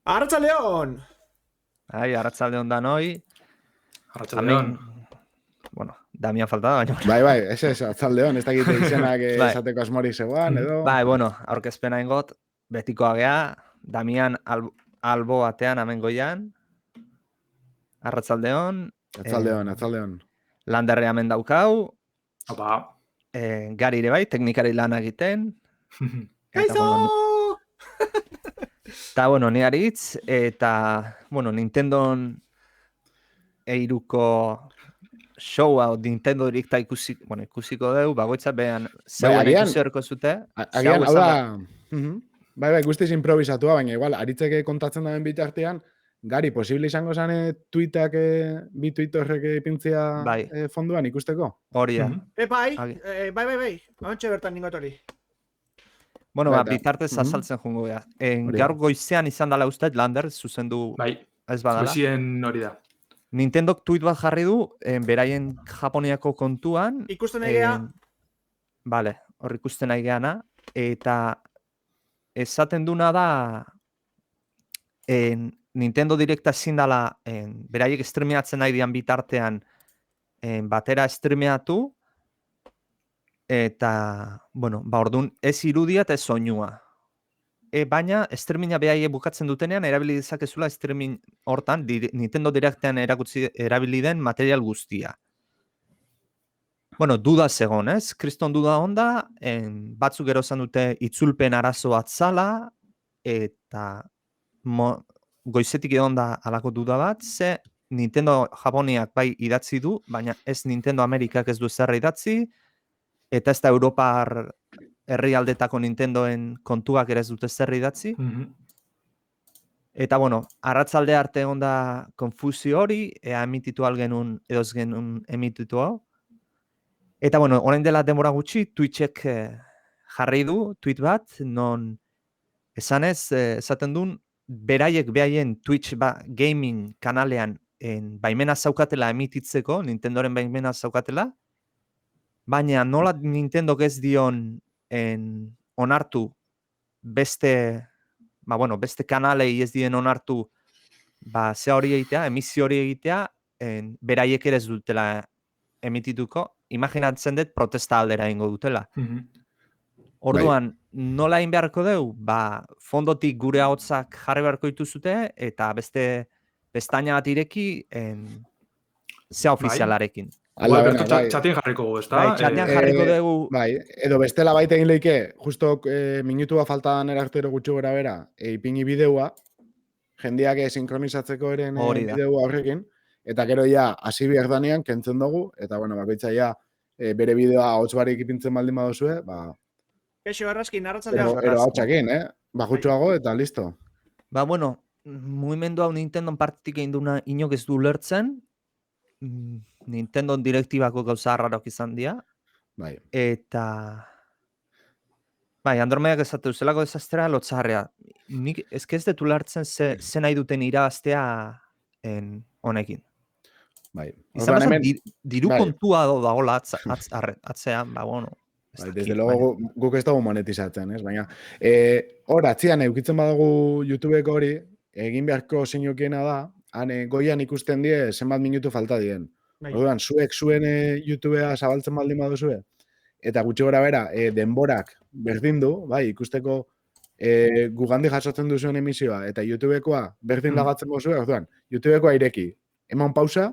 Arratsaldeon! Arratsalde on danoi. Arratsaldeon. Bueno, Damian falta da, baina... Bai, ez, arratsaldeon, ez dakit izenak esateko asmorik zegoan, edo... Bai, bueno, aurkezpena ingot, betikoa gea, Damian albo batean hemen goian. Arratsaldeon. Arratsaldeon. Landerre hemen daukau. Opa. Gari ere bai, teknikari lan egiten. Kaizo! Eta, bueno, ni aritz, eta, bueno, Nintendon eiruko showa, Nintendo Directa ikusiko deu, bagoitza behan zeuen ikusi horko zute. Agian, hau da... Bai, guztiz improvisatua, baina igual, aritzeke kontatzen daben bitartean, Gari, posible izango zane tuitak, bi tuitorrek ipintzia fonduan ikusteko? Hori da. Bai. Hauntxe bertan ningot hori. Bueno, bitartez azaltzen jungo beha. Gaur goizean izan dela uste, Lander, zuzendu ez badala. Goizien hori da. Nintendok tuit bat jarri du, beraien Japoniako kontuan. Ikusten egea. Bale, hor ikusten egeana. Eta esaten duna da, Nintendo Directa ezin dela, beraiek streameatzen nahi dian bitartean, batera streameatu, eta, bueno, orduan ez irudia eta ez soinua. Baina, streaminga behaiek bukatzen dutenean, erabili dezakezula streaming hortan, Nintendo Directean erabili den material guztia. Bueno, duda zegon, ez? Kriston duda onda, batzuk gero zan dute itzulpen arazo atzala, eta goizetik egon da alako duda bat, ze Nintendo Japoniak bai idatzi du, baina ez Nintendo Amerikak ez du zer idatzi, eta ez da Europar herrialdetako Nintendoen kontuak ere ez dute zer idatzi. Eta, bueno, arratsalde arte egon da konfusio hori, ea emititu algenun, edo ez genuen emititu hau. Eta, bueno, orain dela denbora gutxi, Twitchek jarri du, tweet bat, non esanez, esaten duen, beraiek behaien Twitch gaming kanalean baimena zaukatela emititzeko, Nintendoren baimena zaukatela, baina nola Nintendok ez dion onartu beste kanalei ez dien onartu zea hori egitea, emisio hori egitea, beraiek ere ez dutela emitituko, imaginatzen dut protesta aldera ingo dutela. Orduan, nola egin beharko deu? Fondotik gure ahotzak jarri beharko dituzute, eta beste pestaina bat ireki zea ofizialarekin. Txatien jarriko gu, ez da? Txatien jarriko dugu. Edo bestela baita egin leike, justo minutua faltan erartero gutxi gora bera, ipini bideua, jendeak sinkronizatzeko eren bideua horrekin, eta gero ja, hasi behar danean, kentzen dugu, eta bueno, bakoitza ja, bere bideoa ahots barik ipintzen baldin baduzue, Keixo Arraskin, arratzaldean. Ero ahotsakin, bajutxoago eta listo. Bueno, mugimendu hau Nintendon partetik egin duna inok ez du lertzen, Nintendo direktibako gauza harrarok izan dira. Eta... Andromedak ezatu zelako desastera lotzarrea. Nik ez detu lartzen ze nahi duten irabaztea honekin. Izan bezan, diru kontua dagoela atzean, bueno. Desde luego guk ez dago monetizatzen, ez? Baina, hor, atzian eukitzen badago YouTubeko hori, egin beharko zeinukiena da, goian ikusten die zenbat minutu falta dien. Orduan, zuen YouTubea zabaltzen baldin baduzue, eta gutxi gora bera, denborak berdin du, ikusteko gugandi jasotzen duzuen emisioa, eta YouTubekoa berdin lagatzen bozue, orduan, YouTubekoa ireki, emon pausa,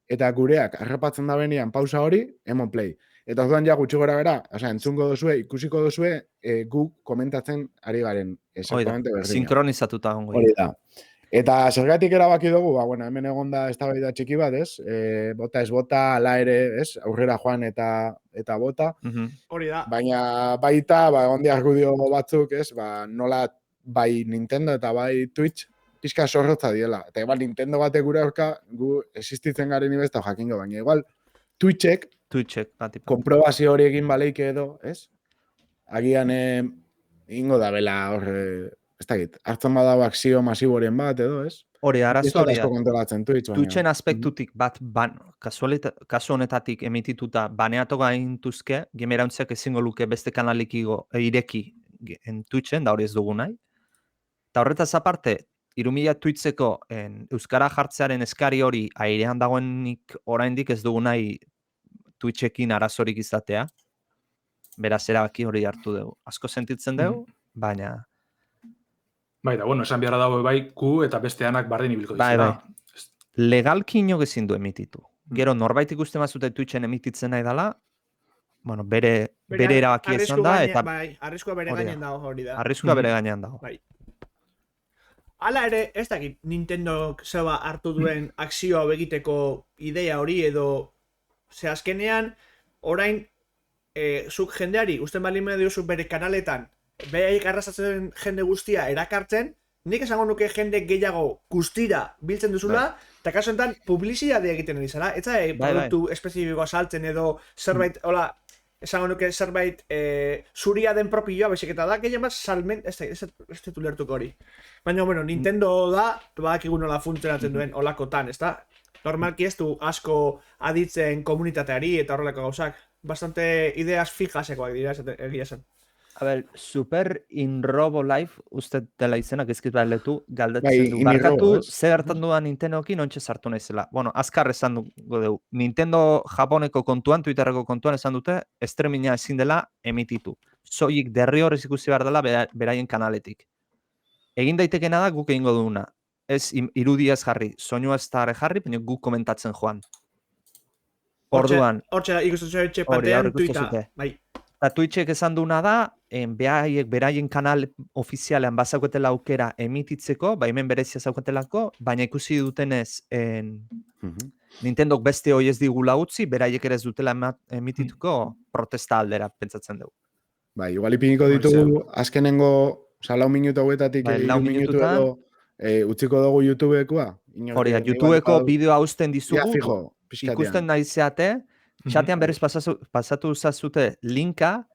eta gureak arrapatzen da benian pausa hori, emon play. Eta orduan ja gutxi gora bera, entzungo duzue, ikusiko duzue, guk komentatzen ari garen. Exactamente berdina. Sinkronizatuta gongo. Hori da. Eta zergatik erabaki dugu, hemen egon da eztabaida txiki bat, ez? Bota ez bota, ala ere, ez? Aurrera joan eta bota. Hori da. Baina baita, egon di argudio batzuk, ez? Nola bai Nintendo eta bai Twitch pixka zorrotza diela. Eta igual Nintendo batek gure aurka, gu existitzen garen ibezta jakingo, baina igual Twitchek, konprobazio hori egin baleike edo, ez? Agian ingo da bela hor, ez dakit, hartzen badago akzio masiboren bat edo, ez? Hori, arazo hori da. Twitchen aspektutik bat, kasu honetatik emitituta baneato gaintuzke, gemerauntzak ezingo luke beste kanalik ireki Twitchen, da hori ez dugu nahi. Eta horretaz aparte, 2000 tweetseko euskara jartzearen eskari hori airean dagoenik oraindik ez dugu nahi Twitchekin arazorik izatea. Beraz, erabaki hori hartu dugu. Asko sentitzen dugu, baina... Bai, da, bueno, esan beharra dago bai, ku eta beste anak bardin ibilko Bai, dizela. Legalki inok ezin du emititu. Gero, norbait ikusten bazute Twitchen emititzen nahi dela, bueno, bere erabakia izan da, eta Bai, arriskua bere hori da. gainen dago hori da. arriskua bere gainean dago. Bai. Hala ere, ez dakit Nintendo zeba hartu duen akzio hau egiteko idea hori edo ze azkenean orain zuk jendeari usten bali diozu bere kanaletan beraiek arrasatzen jende guztia erakartzen, nik esango nuke jende gehiago guztira biltzen duzula, eta kaso enten publizidadea egiten ari zara, eta produktu espezifikoa saltzen edo zerbait, hola, esango nuke zerbait zuria den propioa, baizik eta da, gehien bat salmen, ez dut ulertuko hori. Baina, bueno, Nintendo da, badakigu nola funtzionatzen duen olakotan, ez da? Normalki ez du asko aditzen komunitateari eta horrelako gauzak. Bastante ideas fijasekoak dira, egia zen. A ber, Super in Robo Life, uste dela izenak ezkit letu, galdetzen Bai, du. in Barkatu, Robo, ez? ze hartan duan Nintendokin ontsa sartu naizela. Bueno, azkar esan dugu dugu. Nintendo Japoneko kontuan, Twitterreko kontuan esan dute, streaminga ezin dela emititu. Soilik derrigorrez ikusi behar dela beraien kanaletik. Egin daitekena da guk egingo duguna. Ez irudia ez jarri, soinua ez da jarri, baina guk komentatzen joan. Orduan, Hortxe, ikusten zuen etxe hori, patean, ikusten tuita. zute. Bai. Eta Twitchek esan duna da, beraien kanal ofizialean bazauketela aukera emititzeko, hemen berezia zauketelako, baina ikusi dutenez Nintendok beste hoi ez digula utzi, beraiek ere ez dutela emitituko protesta aldera pentsatzen dugu. Bai, igual ipiniko ditugu azkenengo, lau minutu hauetatik, Bai, 3 lau minutu minututan. edo utziko dugu YouTubekoa. Hori da, YouTubeko bideoa hausten Ja, dizugu, fijo, pixkatean. ikusten nahi zeate, chatean berriz pasatu zazute linka,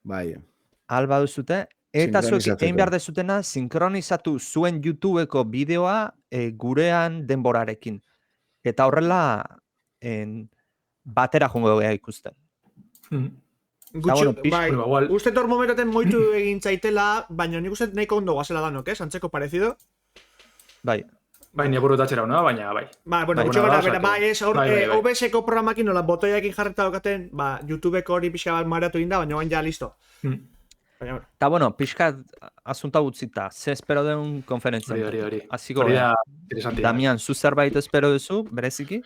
Bai, alba duzute, eta zuek Sinkronizatzeko. egin behar dezutena sinkronizatu zuen YouTubeko bideoa gurean denborarekin. Eta horrela batera jongo gea ikusten. Gutxi, bueno, bai, Bueno, igual- uste tor momentaten moitu egin zaitela, baina nik uste nahiko ondo guazela danok, antzeko parecido. Bai, Bai, ni apuru tatxera hona, baina bai. Ba, bueno, Bai, gutxi bueno, gara, da, bera, osatu. bai, ez, Bai. OBS-eko programakin nola botoiakin jarreta daukaten, ba, YouTubeko hori pixka bat maratu inda, baina bain ja, listo. Baina, bueno. eta bueno, pixka asunta utzita, ze espero deun konferentzia. Hori. Hasiko Hori gara. da, interesantia. Damian, zu zerbait espero duzu, bereziki?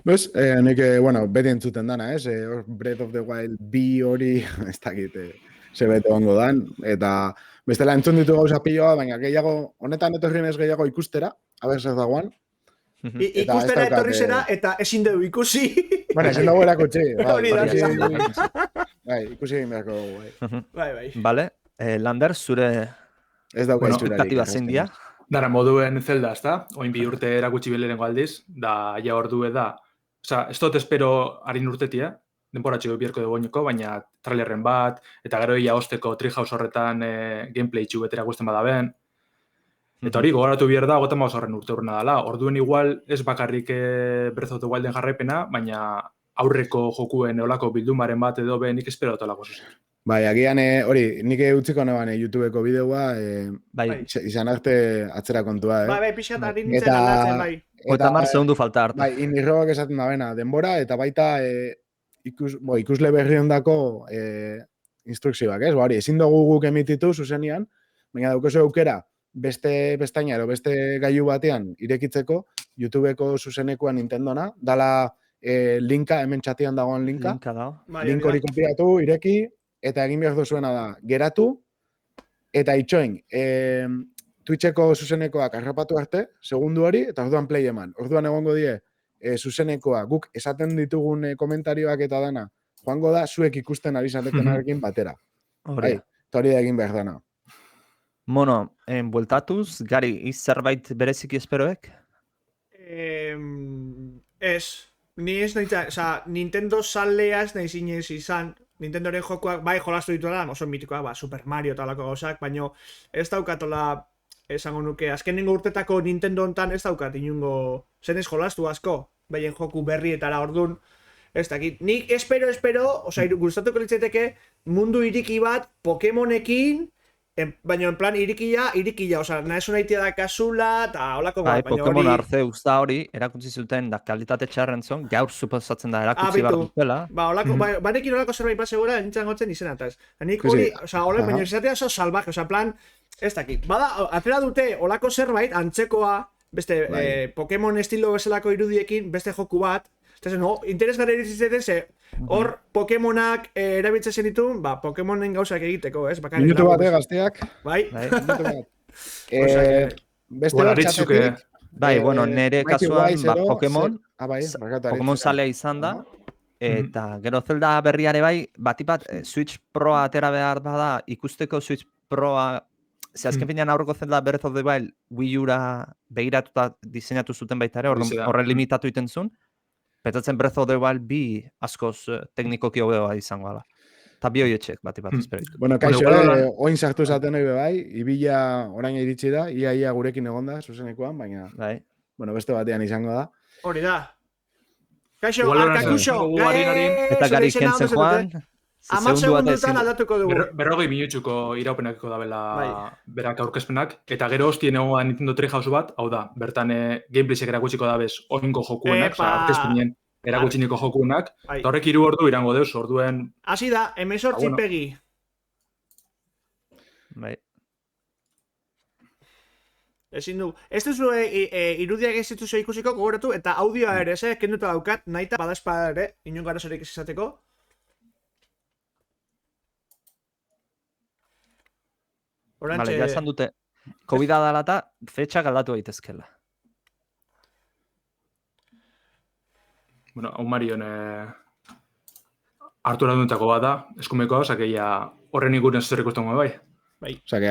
Bez, nik, bueno, beti entzuten dana, ez? Hor Breath of the Wild bi hori, ez dakit, ze bete ongo dan, eta bestela entzun ditu gauza piloa, baina gehiago, honetan etorri nez gehiago ikustera, aber zer dagoan. Eta ez Ikustera daukat, etorri zera, eta ezin dugu ikusi. Bueno, ezin dugu erakutsi, Hori da, ikusi egin beharko dugu, bai. Bai. Vale, Lander, zure Ez dauka Bueno, itxurarik. espektatiba zein dira? Dara, moduen Zelda, ezta? Oin bi urte erakutsi belerengo aldiz, da ja ordue da. Osa, ez dut espero harin urtetia, denporatxo bierko dugu baina trailerren bat, eta gero ia osteko Treehouse horretan gameplay txubetera guzten badaben. Eta hori, gogoratu behar da, 35 horren urte urrena dela. Orduen igual, ez bakarrik Breath of the Wilden jarraipena, baina aurreko jokuen olako bildumaren bat edo nik espero dutolako zuzen. Bai, agian hori, nik utziko neban YouTubeko bideoa, Bai, izan arte atzera kontua, Bai, pixkat harin nintzen Eta- aldatzen, bai. eta mar segundu falta hartu. Bai, inirrobak esaten da bena, denbora, eta baita ikusle berri ondako instrukzioak, ez? Ba, hori, ezin dugu guk emititu zuzenian, baina daukozu aukera beste bestaina edo beste gailu batean irekitzeko, YouTubeko zuzenekoa Nintendona, dala linka, hemen txatian dagoen linka, Linka dago. Bai, link hori kopiatu, ireki, eta egin behar duzuena da, geratu, eta itxoin, Twitcheko zuzenekoak harrapatu arte, segundu hori, eta orduan play eman. Orduan egongo die, zuzenekoa, guk esaten ditugun komentarioak eta dana, joango da, zuek ikusten ari zatetenarekin batera. Hori Bai, da. eta hori da egin behar dana. Mono, bueltatuz, gari, zerbait bereziki esperoek? Ez, ni ez nahi, oza, Nintendo salea ez nahi zinez izan, Nintendoren jokoak, bai, jolastu dituela, oso mitikoak, ba, Super Mario eta alako gauzak, baina ez daukatola, esango nuke, azkenengo urtetako Nintendo hontan ez daukat inungo, zenez jolastu asko, behien joku berrietara ordun, ez dakit, nik espero, oza, gustatuko litzeteke mundu iriki bat Pokemonekin, Baina en plan irikia, osea, nahezu nahitia da kasula, eta holako Bai, baina Pokemon hori... Arceus da hori, erakutsi zuten da kalitate txarren zon, gaur suposatzen da erakutsi behar bitu. dutela. Ba, holako, banekin holako zerbait pasegura, nintzen gotzen izena, eta ez. Nik Sí, hori, sí. osea, hola, baina Aha. izatea oso salvaje, osea, plan, ez dakit. Bada, atera dute holako zerbait, antzekoa, beste, Bai. Pokemon estilo bezalako irudiekin, beste joku bat, eta no, interesgarri irizitzen ze, hor Pokemonak erabiltzen zenitun, ba, Pokemonen gauzak egiteko, ez? Bakarrik Minutu dago, bat, ez? gazteak. Bai, Bai, Minutu bat. Osea que- Beste Igual bat Aritsuke- txatetik. bai, bueno, nire Mighty kasuan, Wise ba, ero, Pokemon, bai, sa- barkatu, Pokemon Aritz. zalea izan da, Aha. eta gero Zelda berriare bai, batipat Switch Proa atera behar bada, ikusteko Switch Proa, ze azken finean aurreko Zelda Breath of the Wild Wii U-ra begiratuta diseinatu zuten baita ere, Horixe da. horre limitatu iten zuen, petzatzen Breath of the Wild bi askoz teknikoki hobea izango ala. Eta bi hoietxek batipat espero ditut. Bueno, kaixo, igual holan- oin sartu zaten hori bai, ibila orain iritsi da, ia gurekin egonda, zuzenekoan, baina, Bai. bueno, beste batean izango da. hori da. Kaixo, Igual horan arkakuxo, esango dugu harin. Eta zure gari izena kentzen ondo joan, zenute. 10 segundutan aldatuko dugu. 40 minutxuko iraupenakiko dabela Bai. berak aurkezpenak, eta gero hostien egoa Nintendo Treehouse bat, hau da, bertan gameplaysek erakutsiko dabez oinko jokuenak, Epa! aurkezpenen erakutsiniko jokuenak, Bai. eta horrek 3 ordu irango deus, orduen Hasi da, 18 bueno. pegi. bai. Ezin du. Ez duzu irudiak ez dituzu ikusiko gogoratu, eta audioa ere, ez kenduta daukat, nahi eta badazpada ere, inon garazorik ez izateko. Vale, ja esan dute, COVID-a dela eta fetxak aldatu daitezkela. bueno, hau Marion hartu eranduntako bat da, eskumekoa, osakeia horren ikuren zer ikustengo bai. Osea, que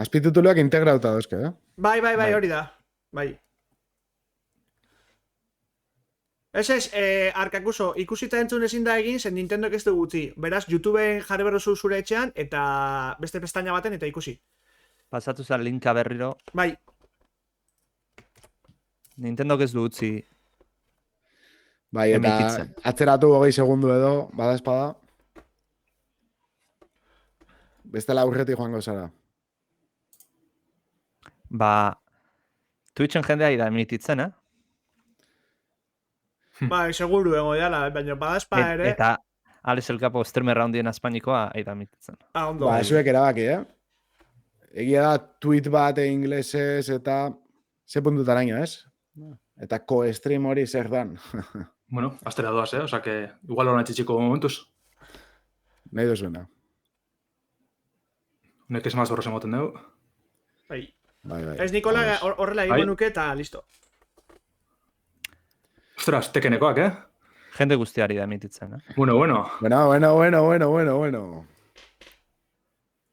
azpitituloak integrauta dauzke, Bai, Bai. hori da. Bai. Ez, Arkakuso, ikusita entzun ezin da egin, zen Nintendok ez du gutxi. Beraz, YouTubeen jarri berrozu zure etxean, eta beste pestaina baten, eta ikusi. Pasatu zen linka berriro, Bai, Nintendok ez du utzi. Bai, eta Emititzen. atzeratu 20 segundu edo, bada espada. Bestela aurretik joango zara. Ba, Twitchen jendea ira emititzen, bai, seguru ego dela, baina badazpa ere. Eta Alex El Capo streamer handien Espainikoa ira emititzen. Ondo. Ba, zuek erabaki, Egia da, tweet bat inglesez eta ze puntutaraino, ez? Eta co-stream hori zer dan. Bueno, astera doaz, osake, igual horan txitxiko momentuz. Nahi duzuena. Honek ez maz borroz emoten dugu. Bai. Bai. Ez Nikola Vamos. horrela Bai. egingo nuke, eta listo. Ostras, tekenekoak, Jende guztiari da emititzen, Bueno. Bueno.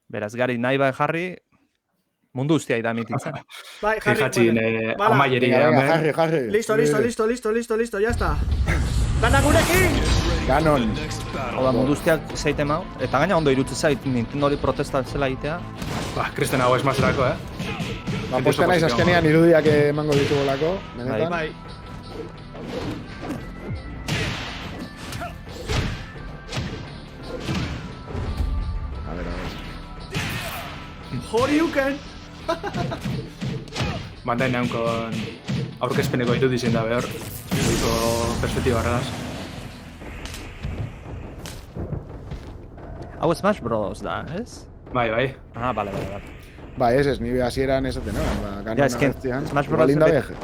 Beraz, gari nahi bai jarri, mundu guztia da emititzen. Bai, jarri. Jatxin Bala. amaieri. Venga, jarri. Listo, ya está. Dana gurekin! Ganon. Hau da, mundu guztiak zeite mau, eta gaina ondo irutze zait Nintendo hori protesta zela egitea. Ba, kristen hau ez mazerako, Ba, posta naiz azkenean irudiak emango ditugolako, benetan. Bai. A ver. Horiuken! Bandain haunkon aurkezpeneko irudizien da behar. Iko perspektiba horregaz. Hau Smash Bros. Da, ez? Bai. Ah, bale. Ba, ez, nire hasieran esaten, no? Ba, Ganon Ja, eske, agertzean, Smash igual Bros. linda bet- viaje.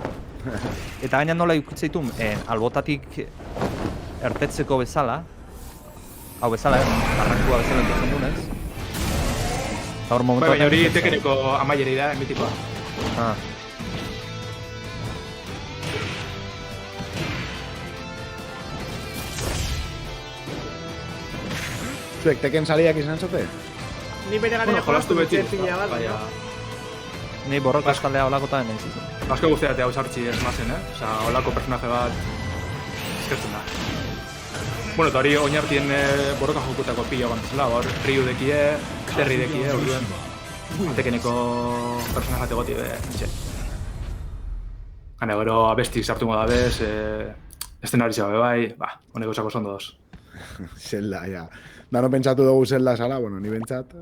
Eta gaina nola ikutzeitum, albotatik ertetzeko bezala, hau bezala, arrankua bezala entzen dunez. Eta hor momentu Bai, baina hori batean- tekeneko amaieri da, mitikoa. Ah. Zuek, teken saliak izan zote? Ni bere gara Bueno, jolastu beti. pila bat, Baina, Ni borroka estaldea olakotan nahi zizun. asko guztiate hau sartzi ez mazen, Osa, holako personaje bat eskertzen da. Bueno, eta hori oinartien borroka jokutako pila gantuzela, hor Ryu dekie, Terry dekie, orduen tekeneko personaje egoti etxe. Hane, gero abestik sartu moda bez, estenarizia bai, honek osako zondo doz. Zelda, ja. Dano pentsatu dugu Zelda sala, bueno, ni bentsat.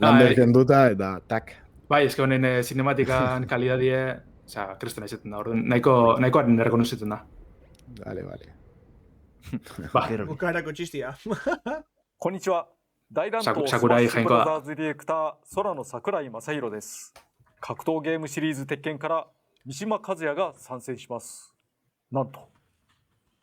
Lander kenduta eta tak. Bai, eske honen zinematikan kalidadie, osea, kristona izaten da. Orduan nahikoaren errekonozitzen da. Vale. Ba, Bukarako txistia. こんにちは。大乱闘スマ桜井ッシュブラザーズディレクター空野桜井正宏です。格闘ゲームシリーズ鉄拳から三島和也が参戦します。なんと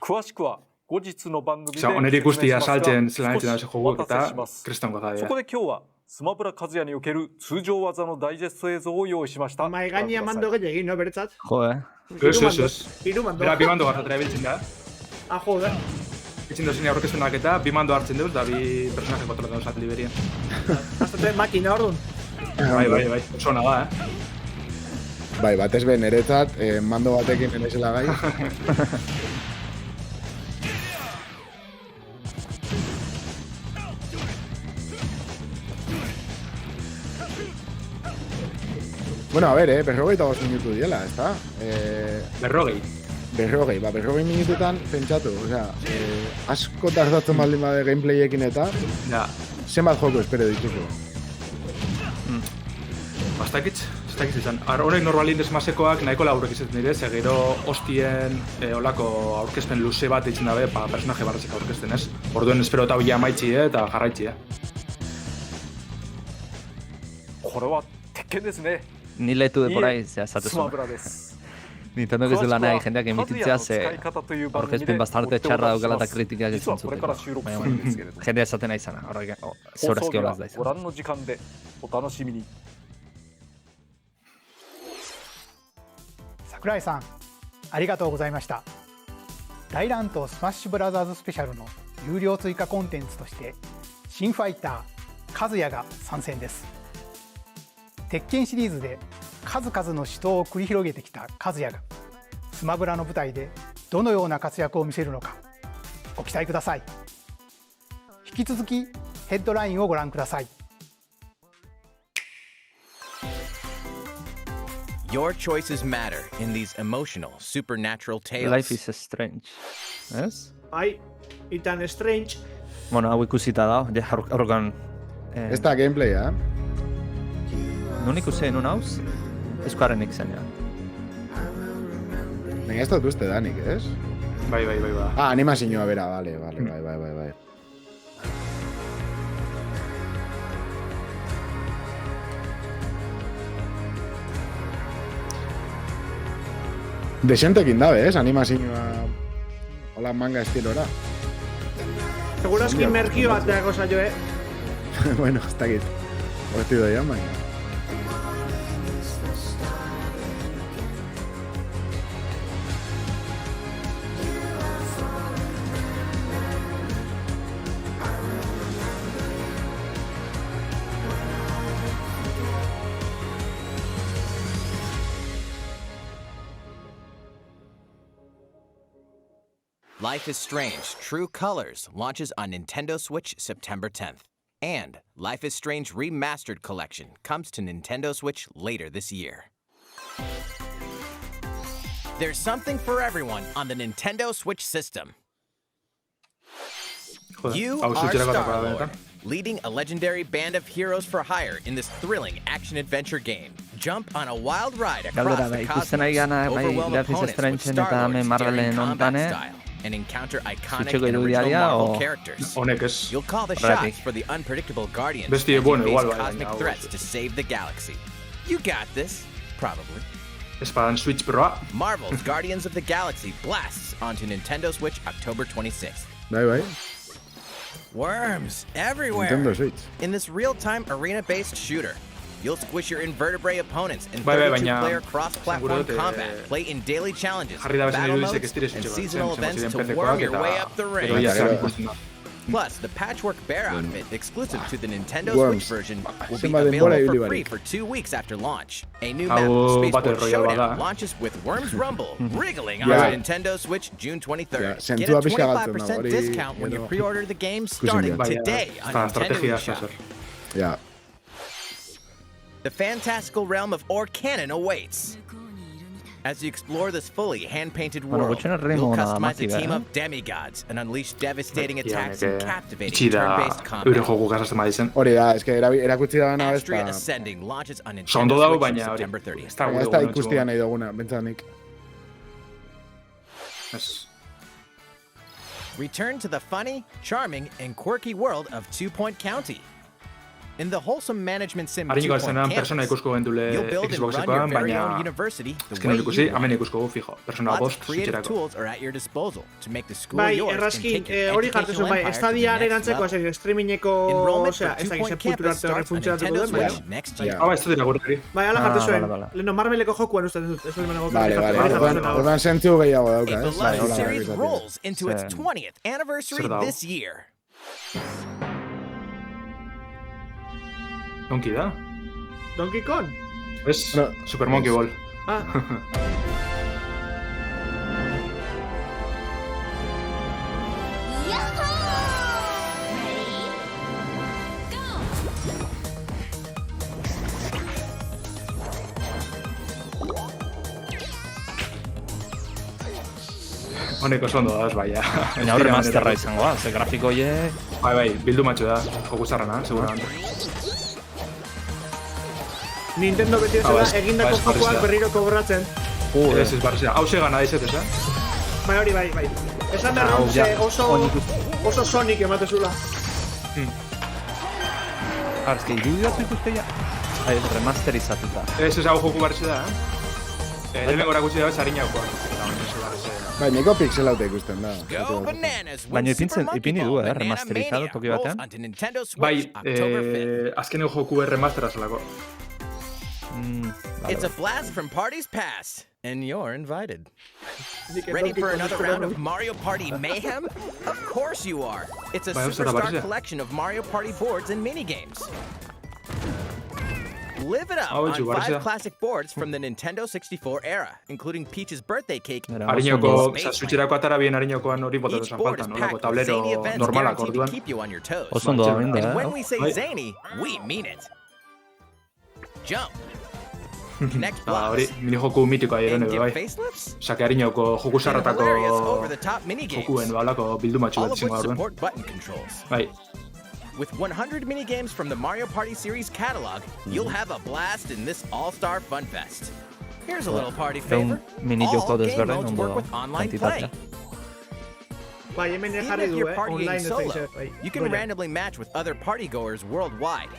詳しくは後日の番組で osea, 説 oneri 明します guztia が saltzen zela 少し entzuna お joguak 待たせし eta ます。 kristongo da. そこで今日はスマブラ和也における通常技のダイジェスト映像を用意しました。 Mai gainia mando gehiagin, no, beretzat? Jo, Ez. Hiru mando. Bera, bi mando garratera biltzen da. Ah, joder. Itzen dozien aurkezpenak eta bi mando hartzen duz, da bi personaje kontrolatu duz liberien. Bastate makina orduan. Bai. Oso ona da, Bai, batez ben eretzat, mando batekin enaizela gai. Bueno, a ver, berrogeita 5 minutu diela, ezta? Berrogei. Berrogei minututan pentsatu, osea, asko tardatzen baldin bade gameplayekin eta Ja, zenbat joko espero dituzu. bastakitz izan. Honek normalin desmasekoak nahiko laurek izaten dire, ze gero hostien olako aurkezpen luze bat eitzen dabe, personaje barrazik aurkezten, ez? Orduen espero eta bila amaitzi eta jarraitzi, これは鉄拳ですね。 Ni letu de por ahí, zea, スマ zatezuna. ブラです。 Nintendo ez duela nahi jendeak emititzea, ze aurkezpen bastante txarra daukala eta kritikak 実 etzen はこれ zuten. から収録するんですけれども、 Jendea esaten nahi zana, horrek, 放 zeurazki 送日 olaz は da ご izan. 覧の時間でお楽しみに。桜井さん、ありがとうございました。大乱闘スマッシュブラザーズスペシャルの有料追加コンテンツとして新ファイター和也が参戦です。鉄拳シリーズで数々の死闘を繰り広げてきた和也がスマブラの舞台でどのような活躍を見せるのかご期待ください。引き続きヘッドラインをご覧ください。 Your choices matter in these emotional, supernatural tales. Life is strange. Ez? Bai, Ethan Strange. Bueno, hau ikusita da, ja horrekan... Ez da gameplaya, Nun ikusi nun hauz? Eskuarenik zen, ja. Baina ez dut uste danik, ez? Bai. Ah, animazioa bera, bai. Desentekin dabe, ez? Animazioa... Hola manga estilora. Segurazki merkio bateako zaio, Bueno, ez dakit. Horti doian, baina. Life is Strange True Colors launches on Nintendo Switch September 10th. And Life is Strange Remastered Collection comes to Nintendo Switch later this year. There's something for everyone on the Nintendo Switch system. You hau are Switcherako Star-Lord, benetan. leading a legendary band of heroes for hire in this thrilling action-adventure game. Jump on a wild ride across Galdera, the ikusten ari cosmos, gana, bai, overwhelm Life is opponents with Strange eta Star-Lord's Marvelen daring combat ontane. style, and encounter iconic Switcheko and irudia original dira, Marvel o- characters. Honek ez. You'll call the Horregatik. shots for the unpredictable Guardians Bestie, as bueno, you face igual, bai, cosmic baina, threats hau- to save the galaxy. You got this, probably. Espadan Switch Proa. Marvel's Guardians of the Galaxy blasts onto Nintendo Switch October 26th. Bai. Worms everywhere! Nintendo Switch. In this real-time arena-based shooter, you'll squish your invertebrate opponents in Bai, 32-player baina, cross-platform seguro, combat, play in daily challenges, Jarri da battle bezen modes, irudizek ez dire and Switch seasonal events to PC-koak worm your eta way up the gero ranks. ja Gero- ikusten da. Plus, the Patchwork Bear outfit, exclusive to the Nintendo Worms. Switch version, will be Zenbat denbora available ibili for free barik. for 2 weeks after launch. A new Hau map, Battle Spaceport Royale Showdown, bada. launches with Worms Rumble, wriggling Ja. onto Nintendo Switch June 23rd. Ja, Get a zentzua pixka galtzen 25% da, hori, discount when you gero. pre-order the game Ikusi starting behar. today on Eta Nintendo estrategia eShop. zer. Ja. The fantastical realm of Orcanon awaits. As you explore this fully hand-painted Bueno, world, gutxien erritmo you'll ona customize a Maki, team eh? of demigods and unleash devastating Ia attacks and itxi captivating da turn-based eure combat. joku gazatzen badizen. Hori da, eske erakutsi da bena ez Astria da... Ascending launches on Ondo Nintendo dago, Switch on baina hori. September 30th. Ez da Baina gure ez da gure ikustia nahi duguna, bentsanik. Ez. Return to the funny, charming, and quirky world of Two Point County. In the wholesome management sim Two Hariniko Point zenean persona Campus, ikusko gendule you'll build and run your Xboxekoan, very own baina... university the Ezken way hori ikusi, you hemen want. ikusko gu fijo. Persona Lots bost, of creative zutxerako. tools are at your disposal to make the school Bai, yours and errazkin, take your hori jartzen educational bai, empire to the estadiaren next antzeko, level. streamingeko, Enrollment osea, for ez Two dakiz, Point kultura Campus starts on funtzionatuko Nintendo duen, baina... Switch next Ja. year. Hau, ez dut irakurri. Bai, ala jartu zuen, Vale. lehen marmeleko jokuan uste dut, ez dut emango. Vale, orduan zentzu gehiago A dauka, ez? beloved Hola, series izatea. rolls into its Sí. 20th anniversary Zer dago? this year. Donki da. Donkey Kong? Ez, No, Super Monkey ez. Ball. Ah, Honeko oso ondo daz, baina. Baina horre masterra izango da, ze grafiko horiek... Bai, bildu matxo da, joku zarrana, seguramente. Nintendo beti bezala Bai, egindako bai, jokoak parezia. berriro kobratzen. Ez barrizea. Hau segana daizet, ez, Bai, hori, bai. Esan behar Hau, dut, ja, oso Sonic ematezula. Arzki, irudiotu ikustea? Remasterizatuta. Ez hau joku barrizea da, lehenengo erakutsi da, zariñakoa. Bai, niko pixelauta ikusten da. Go bananas Baina with Super ipini Monkey du, Ball Banana remasterizado Mania toki rolls batean. onto Nintendo Bai, Switch October 5th. azkeneko joku erremastera zelako. It's a blast from parties past, and you're invited. Ready for another round of Mario Party mayhem? Of course you are. It's a Bai, hau zer da superstar barrizea. collection of Mario Party boards and minigames. Live it up Hau on etxu, 5 barrizea. classic boards from the Nintendo 64 era, including Peach's birthday cake. Hariñoko, Space zutxerako atara bien hariñokoan hori botatu Each zan board faltan, is nolako packed with tablero zany events normalak guaranteed to orduan. keep you on your toes. Oso ondo da, Martxan. And when eh? we say Bai. zany, we mean it. Jump. Connect Hori, blocks. minijoku mitikoa And irene give bai. facelifts. Sake hariñoko joku And sarratako hilarious over-the-top minigames. jokuen balako bildu matxu All bat of which izango orduan. support button controls. Bai, With 100 minigames from the Mario Party series catalog, you'll have a blast in this all-star fun fest. Here's a little party favor. mini All joko game desberdin modes ondo work with online play. kantitatea. Bai, hemen Even jarri if du, you're partying online ez solo, dakiz, bai. you can randomly match with other partygoers worldwide.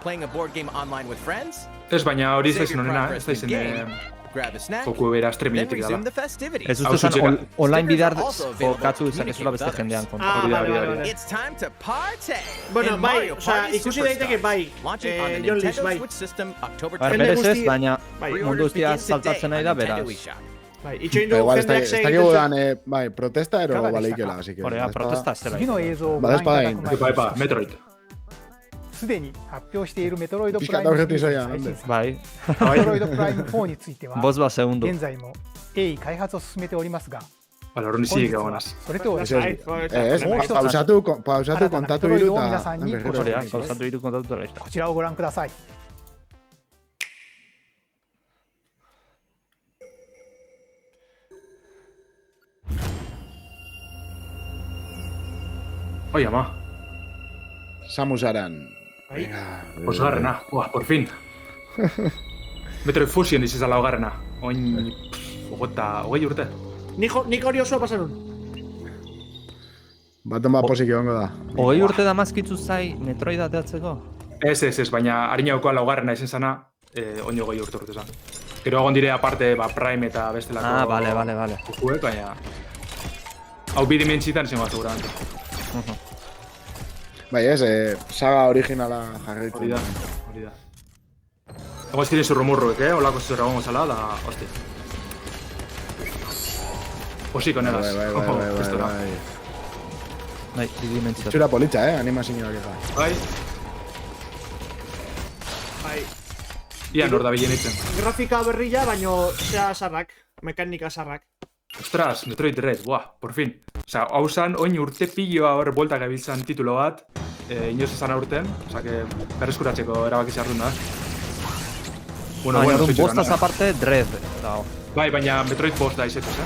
Playing a board game online with friends? ez baina hori ez Save daizen your honena, progress ez daizen in-game, grab a snack, joku bera then streamingetik resume the dela. festivities. Ez Hau dut esan zutxera. online Stickers are bidar also available jokatu to izakezula beste communicate with jendean others. kontra. Ah, Hori da, vale, hori da, vale, hori da. vale. It's time to party! Bueno, in bai, Mario osea, Party ikusi daiteke Superstars, bai, launching on the Jon Lis, Nintendo bai. Switch system October Bar, 10th. Jende berez ez, guzti- baina bai, mundu Pre-orders guztia begin today saltatzen nahi da, on Nintendo beraz. eShop. Bai, itxoin Ba, dugu igual ez jendeak dakit dan, bai, protesta ero Kaga baleikela, así que... Hore, ya está. protesta ez dela. 次の映像をご覧いまだスパインただく前に Epa, Metroid. すでに発表しているメトロイドプライムピカタオレティソシリーズや最新作Bai, メトロイドプライム4については boz bat segundu. 現在も鋭意開発を進めておりますが Bale, horren 本 izik 日は egonaz. それとは Ez, ez, ez, Mo esto- pausatu kontatu 新たなメトロイドを iruta. 皆さんにご紹 Hori da, 介します gauzatu hiru kontatu dela. こちらをご覧ください Oi, ama, Samus Aran. Bai. Venga, osgarrena, por fin. Metroid Fusion izizala hogarrena. Oin, ogota, 20 urte. Nik hori osoa pasanun. Baten bat posik egongo da. 20 urte da mazkitzu zai Metroid ateatzeko? Ez, baina hariñakoa laugarrena izen zana, oino 20 urte zan. Gero egon dire aparte, Prime eta bestelako... Ah, vale. Jokuek, baina... Hau bi dimentsitan izango bat seguramente. Bai, ez, saga originala jarraitzen. Hori da. Egon ziren zurrumurruek, Olako zurra gongo zala, da, hosti. Posiko negaz. Bai. Bai, bidimentzio. Txura politxa, animazioak eza. Bai, Bai, ia nor da bilen itzen. grafika berria, baino zea sarrak, mekanika sarrak. Ostras, Metroid Red, buah, por fin. Osa, hau zan, oin urte piloa hor bueltak gabiltzan titulo bat, inoz ezan aurten, osa, que berreskuratzeko erabaki zartun da. Bueno, Baina orduan zoitxera, bostaz no? aparte, Dread dago. Bai, baina Metroid bost da izetuz,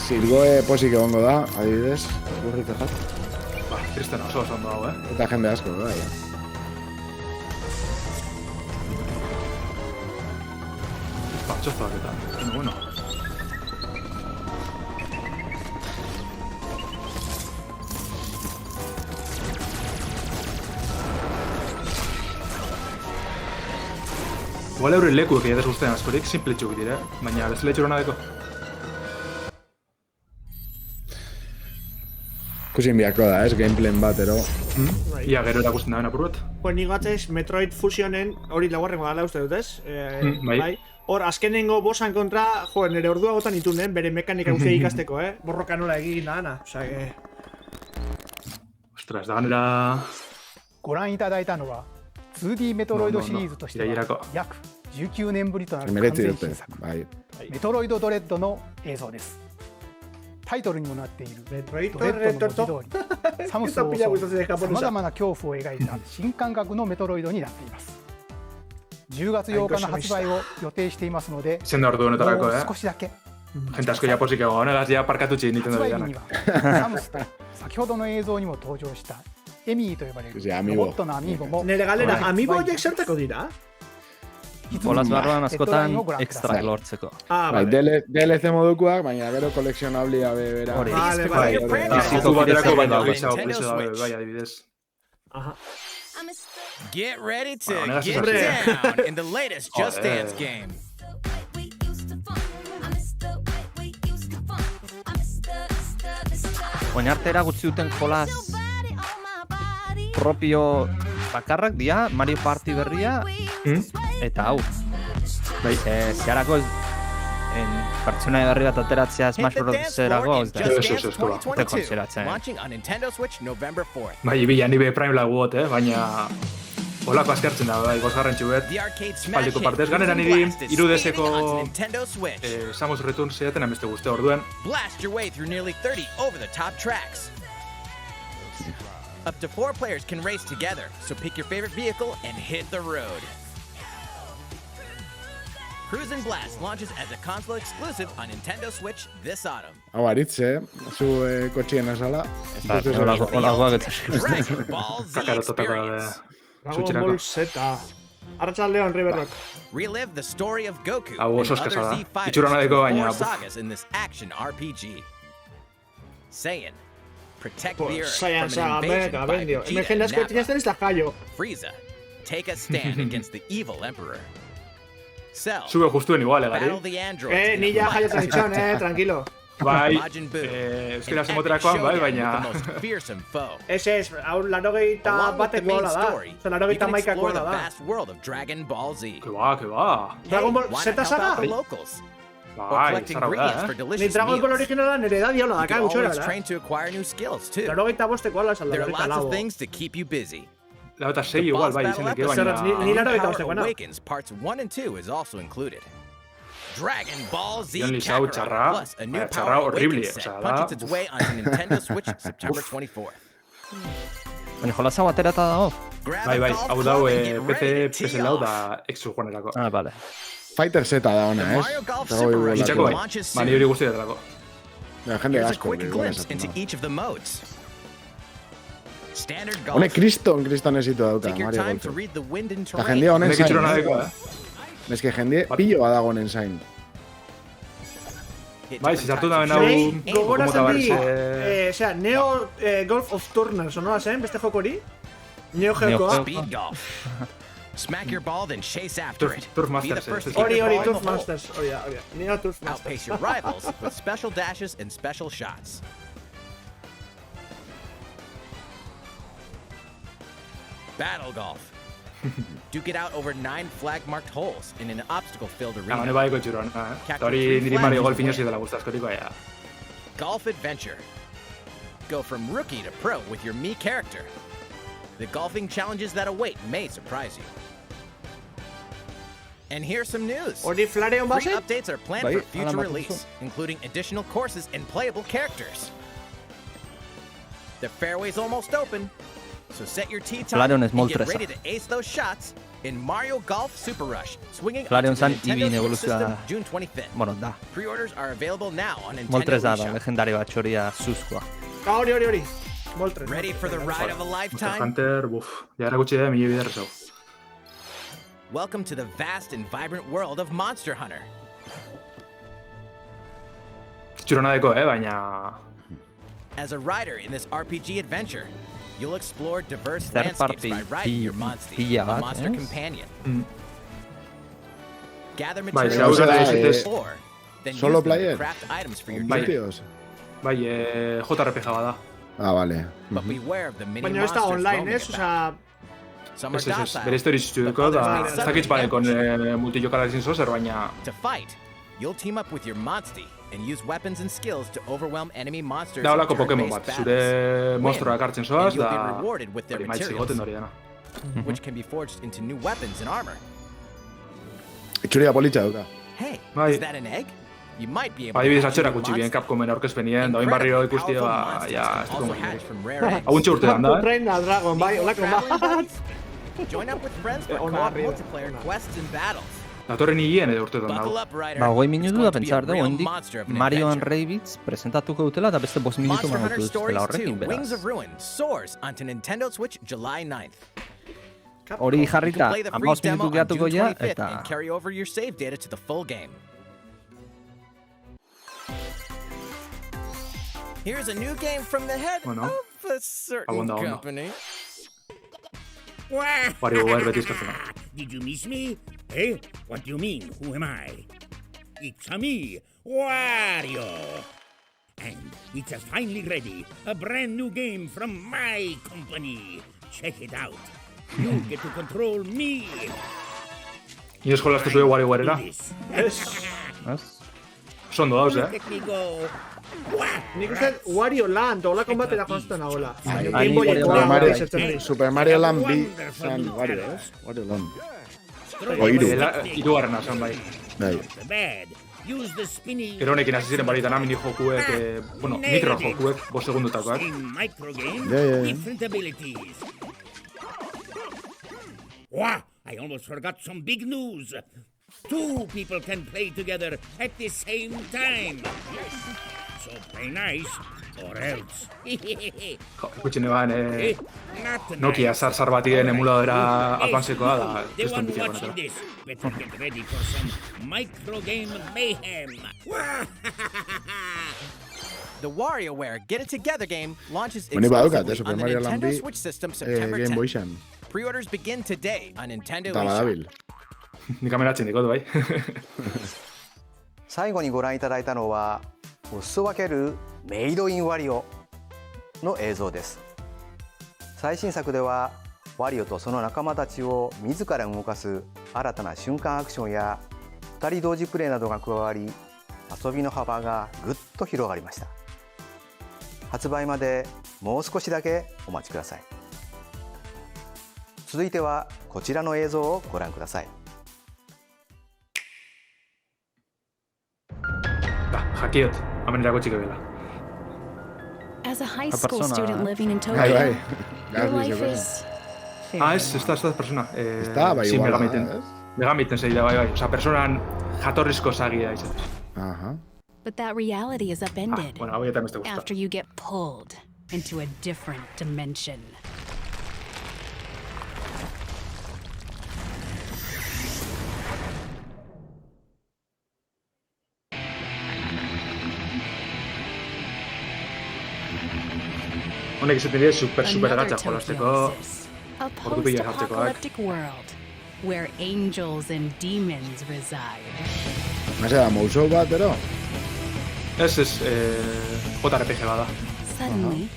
Zirgoe posik egongo da, adibidez, burrik ejat. Ba, tristen oso ondo dago, Eta jende asko, bai. Txostak eta, bueno. Igual euren lekuek egitez guztien askorik, simplitxuk dire, baina bezala itxurona deko. Kusin biako da, gameplayn bat, ero. Ia gero erakusten da ben apurret. Pues nik batzez Metroid Fusionen hori laugarrengo dala uste dut ez? Bai. Hor, azkenengo bosan kontra, nire ordua gotan itunen, bere mekanika guztia ikasteko, Borroka nola egin da, Osa, Ostras, da ganera... ご覧いただいたのは 2D メトロイドシリーズとしては約19年ぶりとなる完 Meretzi 全 dute, 新作 bai. メトロイドドレッドの映像です。タイトルにもなっているメトロイドレッドの文字通りサムスを襲うさまざまな恐怖を描いた新感覚のメトロイドになっています。10月8日の発売を予定していますので、 Zenda ordu も honetarako, う少しだけ Gente asko ja posik egon, honegaz ja parkatutxe egin 発 dituen 売日 danak. にはサムスと先ほどの映像にも登場したエミーと呼ばれるロボットのアミーボも Nire galera, amiibo horiek zertako dira? Olaz barruan askotan ヘッドラインをご覧ください。 extrak lortzeko. Ah, Bai, vale. DLC modukoak, baina gero kolekzionablia bera. Hori. Vale, Bai, vale. Bizitu baterako baina Bai, gehiago Nintendo preso dabe, Switch. bai, adibidez. Aha. Get ready to Bueno, get gracias. down in the latest Just Joder. Dance game. Oin arte eragutzi duten jolas propio bakarrak dira, Mario Party berria, eta hau. Bai. Zeharako pertsonaia berri bat ateratzea Hit Smash the dance Bros. floor in Ez da. Just Ez, ez, Dance ez, ba. 2022, konsideratzen. launching on Nintendo Switch November 4th. Bai, bila ni be Prime laguot, baina... Olako askertzen da, bai, gozgarrentxu bet. The arcade smash Paldeko hit partez, ganera Cruising niri Blast is irudezeko speeding onto Nintendo Switch. Samus Return zeaten ameste guzti orduen. Blast your way through nearly 30 over-the-top tracks. Up to 4 players can race together, so pick your favorite vehicle and hit the road. Cruising Blast launches as a console exclusive on Nintendo Switch this autumn. Hau aritze, zu kotxien azala. Eta olakoak eta Dragon Ball Z Kakarototako dabe. experience. Dragon Switcherako. Ball Z. Arratsaldeon, Riverrock. Relive the story of Goku Hau and oso other eskasa da. Z fighters Itxura nahiko through baina, 4 buf. sagas in this action RPG. Saiyan, protect Pues, the Earth Saiyan from an Saga, invasion venga, by bendio. Hemen Vegeta jende and asko Nappa. etxinazten ez da jaio. Frieza, take a stand against the evil Emperor. Cell, Zube justuen igual, battle gari. the androids in Ni a ja fight jaiotzen itxon, tranquilo. Bai, Majin Buu, euskera an zemoterakoan, epic bai, showdown baina... with the most fearsome foe. Ez, hau larogeita Along with the bateko main hola da. story, Zer you larogeita can maikako explore the hola da. vast world of Dragon Ball Z. Que ba. Dragon Ball Why Z not help out saga? the locals? Or Bai, collect zara ingredients da, for Ni delicious Dragon Ball meals. originala nire da diola You daka can gutxora, always da. train to acquire new skills too. Larogeita bosteko hola esan There are larogeita lots of lau. things to keep you busy. Lau eta sei The igual, boss bai, battle izeneke, episode Zer, baina... ni of larogeita Power bostekoa, no? Awakens parts 1 and 2 is also included. Dragon Ball Z Jon Lizau Kakarot, txarra, plus a new baina Power txarra horrible, Awakens set osea, da... punches its way onto Nintendo Switch September 24th. Baina jolas hau aterata dago. Grab Bai, a bai, golf hau club dau and get ready to PC tee lau off. da exu joanerako. Ah, vale. Fighter Z da ona, The ez? Mario Golf Dago Super igual Rush Itxako bai, launches mani soon. hori guzti dago. Jende Here's a asko. quick igual glimpse esaten into da. each of the modes. Standard Hone golf. kriston esitu dauka, Take your Mario time to Golf. read the wind and Eta terrain. jende honen Nek itxura zain. nahiko, Ez que jende piloa dago honen zain. Hit Bai, different zizartu da types ben of hau... shots. Nei, gogoratzen Komota di, berze... osea, Neo Golf of Turners, nola zen, beste joko hori? Neo Geokoa. Speed golf. Smack your ball, then chase after it. Turf Be the Masters, first to ez get Hori, the hori, ball in Turf the hole. Masters. Hori da, Neo Turf Masters. Outpace your rivals with special dashes and special shots. Battle golf. Duke it out over 9 flag-marked holes in an obstacle-filled Hone arena. baiko itxura, eta hori niri Mario Golf inosi dela guztazkoriko, ja. Golf adventure. Go from rookie to pro with your Mii character. The golfing challenges that await may surprise you. And here's some news. Hori Flareon Free base? updates are planned Bai, for future hala ematen release, including additional courses and playable characters. The fairway's almost open, So set your tee time Flareon ez and get moltresa. ready to ace those shots in Mario Golf Super Rush, swinging Flareon onto the zan Nintendo Eevee Switch evoluzioa- system June 25th. Bueno, da. Pre-orders are available now on Nintendo Moltresa da, eShop. legendario bat txoria zuzkoa. Hori. Moltres. Ready for the ride of a Monster lifetime? Hunter, ja erakutsi da, mila bider zau. Welcome to the vast and vibrant world of Monster Hunter. Txurona deko, baina... As a rider in this RPG adventure, you'll explore diverse Third landscapes party by riding your Monster, pila a bat, monster ez? companion. Gather Bai, materials zehauze from da, the ez- floor, then Solo use them to player? craft items for your Bai. gear. Tíos. Bai, JRPG bada. Ah, vale. But beware of the mini Baina ez da monsters online, roaming ez? about. Osea, Some are Ez, docile, bere histori zituko but da, others may ez dakitz suddenly badekon ambush. multijokalari zozer, baina... To fight, you'll team up with your Monstie and use weapons and skills to overwhelm enemy monsters Da in holako Pokemon turn-based bat, battles. zure monstroak hartzen zoaz, And you'll be da... rewarded with their Hori maitz materials, egoten hori dena. which can be forged into new weapons and armor. Itxuria politxa duka. Hey, Bai. is that an egg? You might be able Ba, adibidez to hatch a atxera new gutxi bien monster. Capcomen aurkezpenien, da oin barrio ikusti, Incredibly ba, powerful ja, monsters ez can dut also hatch gomendarik. from rare eggs. Aguntxe urtean da, Reina Dragon, bai, olako Traveling bat. buddies? Join up with friends for Ona co-op arriba, multiplayer ona. quests and battles. Datorren higien edo urtetan Buckle dago. up, Ryder. Ba, 20 It's minutu going da to be a pentsar dugu, real hendik monster of an Mario and adventure. Rabbids presentatuko dutela, eta beste 5 minutu Monster Hunter manautu Stories dutela 2, horrekin, Wings beraz. of Ruin, soars onto Nintendo Switch July 9th. Hori You jarrita, can play the free 15 demo minutu on gehiatuko June ja, 25th eta... and carry over your save data to the full game. Here's a new game from the head Bueno. of a certain Ondo. company. Wario Ware beti eskatzen da. Did you miss me? Eh? What do you mean? Who am I? It's a me, Wario. And it's a finally ready, a brand new game from my company. Check it out. You get to control me. Inoz jolastu zuen Wario Warera. Do this. Ez? Sondo dauz, Look at me go. Nik uste Wario Land, olako batera jozten nagoela. Ai, Game Boyekoa, Super Mario, esaten dit. Super Mario Land bi zan Wario, ez? Wario Land. O hiru. Hirugarrena zan bai. Bai. Bad. Use the spinning. Gero honekin hasi ziren baritana mini jokuek, bueno, mikro jokuek, 5 segundutakoak. In micro game, Yeah. different abilities. Wow, I almost forgot some big news. 2 people can play together at the same time. So play nice, or else. Jo, ikutsi neban, Not tonight. Nokia zar batien emuladora advancekoa da, The ez one dut watching honetara. this, better get ready for some micro game mayhem. The WarioWare Get It Together game launches Honi badaukat, exclusively Super on the Mario Land Nintendo bi Switch system September Game 10th. Boy xan. Pre-orders begin today on Nintendo Eta eShop. badabil. Nik ameratzen dikotu, bai. 最後にご覧いただいたのはお裾分けるメイドインワリオの映像です。最新作ではワリオとその仲間たちを自ら動かす新たな瞬間アクションや2人同時プレイなどが加わり、遊びの幅がぐっと広がりました。発売までもう少しだけお待ちください。続いてはこちらの映像をご覧ください。 Jakiot, hemen erakutsiko bela. As a high La school persona- student living in Tokyo, Bai, bai. your Garbi life zeko. is Ez da persona. Ez da, bai, Zin igual da, megamiten. ez? Megamiten zei da, bai. Osa, personan jatorrizko zagia izatez. Aha. but that reality is upended Bueno, hau eta beste gusta. after you get pulled into a different dimension. Honek izaten dira super Another gatza Tokyo jolasteko. Oasis, a ordu pila jartzekoak. post-apocalyptic world where angels and demons reside. Mase da, mouso bat, ero? Ez, JRPG bada. Suddenly,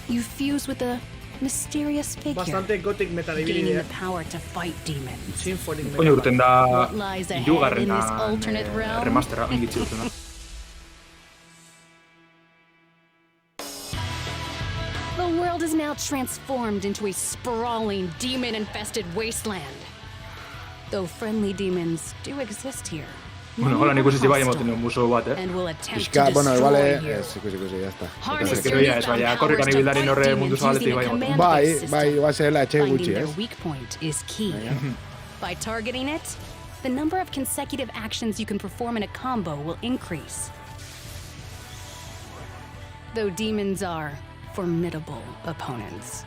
you fuse with a mysterious figure, Bastante gothic metal gaining the ibili. power to fight demons. Symphonic Oin metal. urten da What lies ahead in this alternate realm? remastera, ingitzi urtena. The world is now transformed into a sprawling, demon-infested wasteland. Though friendly demons do exist here, Bueno, hola, nik ikusi bai emoten duen muso bat, and will attempt Pixka, to bueno, igual, destroy you. ikusi, ya está. Harness Ez your gero ja, ez newfound baina, korrikan powers to ibildarin fight horre mundu demons zabaletik using a bai emoten. command-based Bai, system. igual zela etxe Finding gutxi, their ez? weak point is key. By targeting it, the number of consecutive actions you can perform in a combo will increase. Though demons are formidable opponents,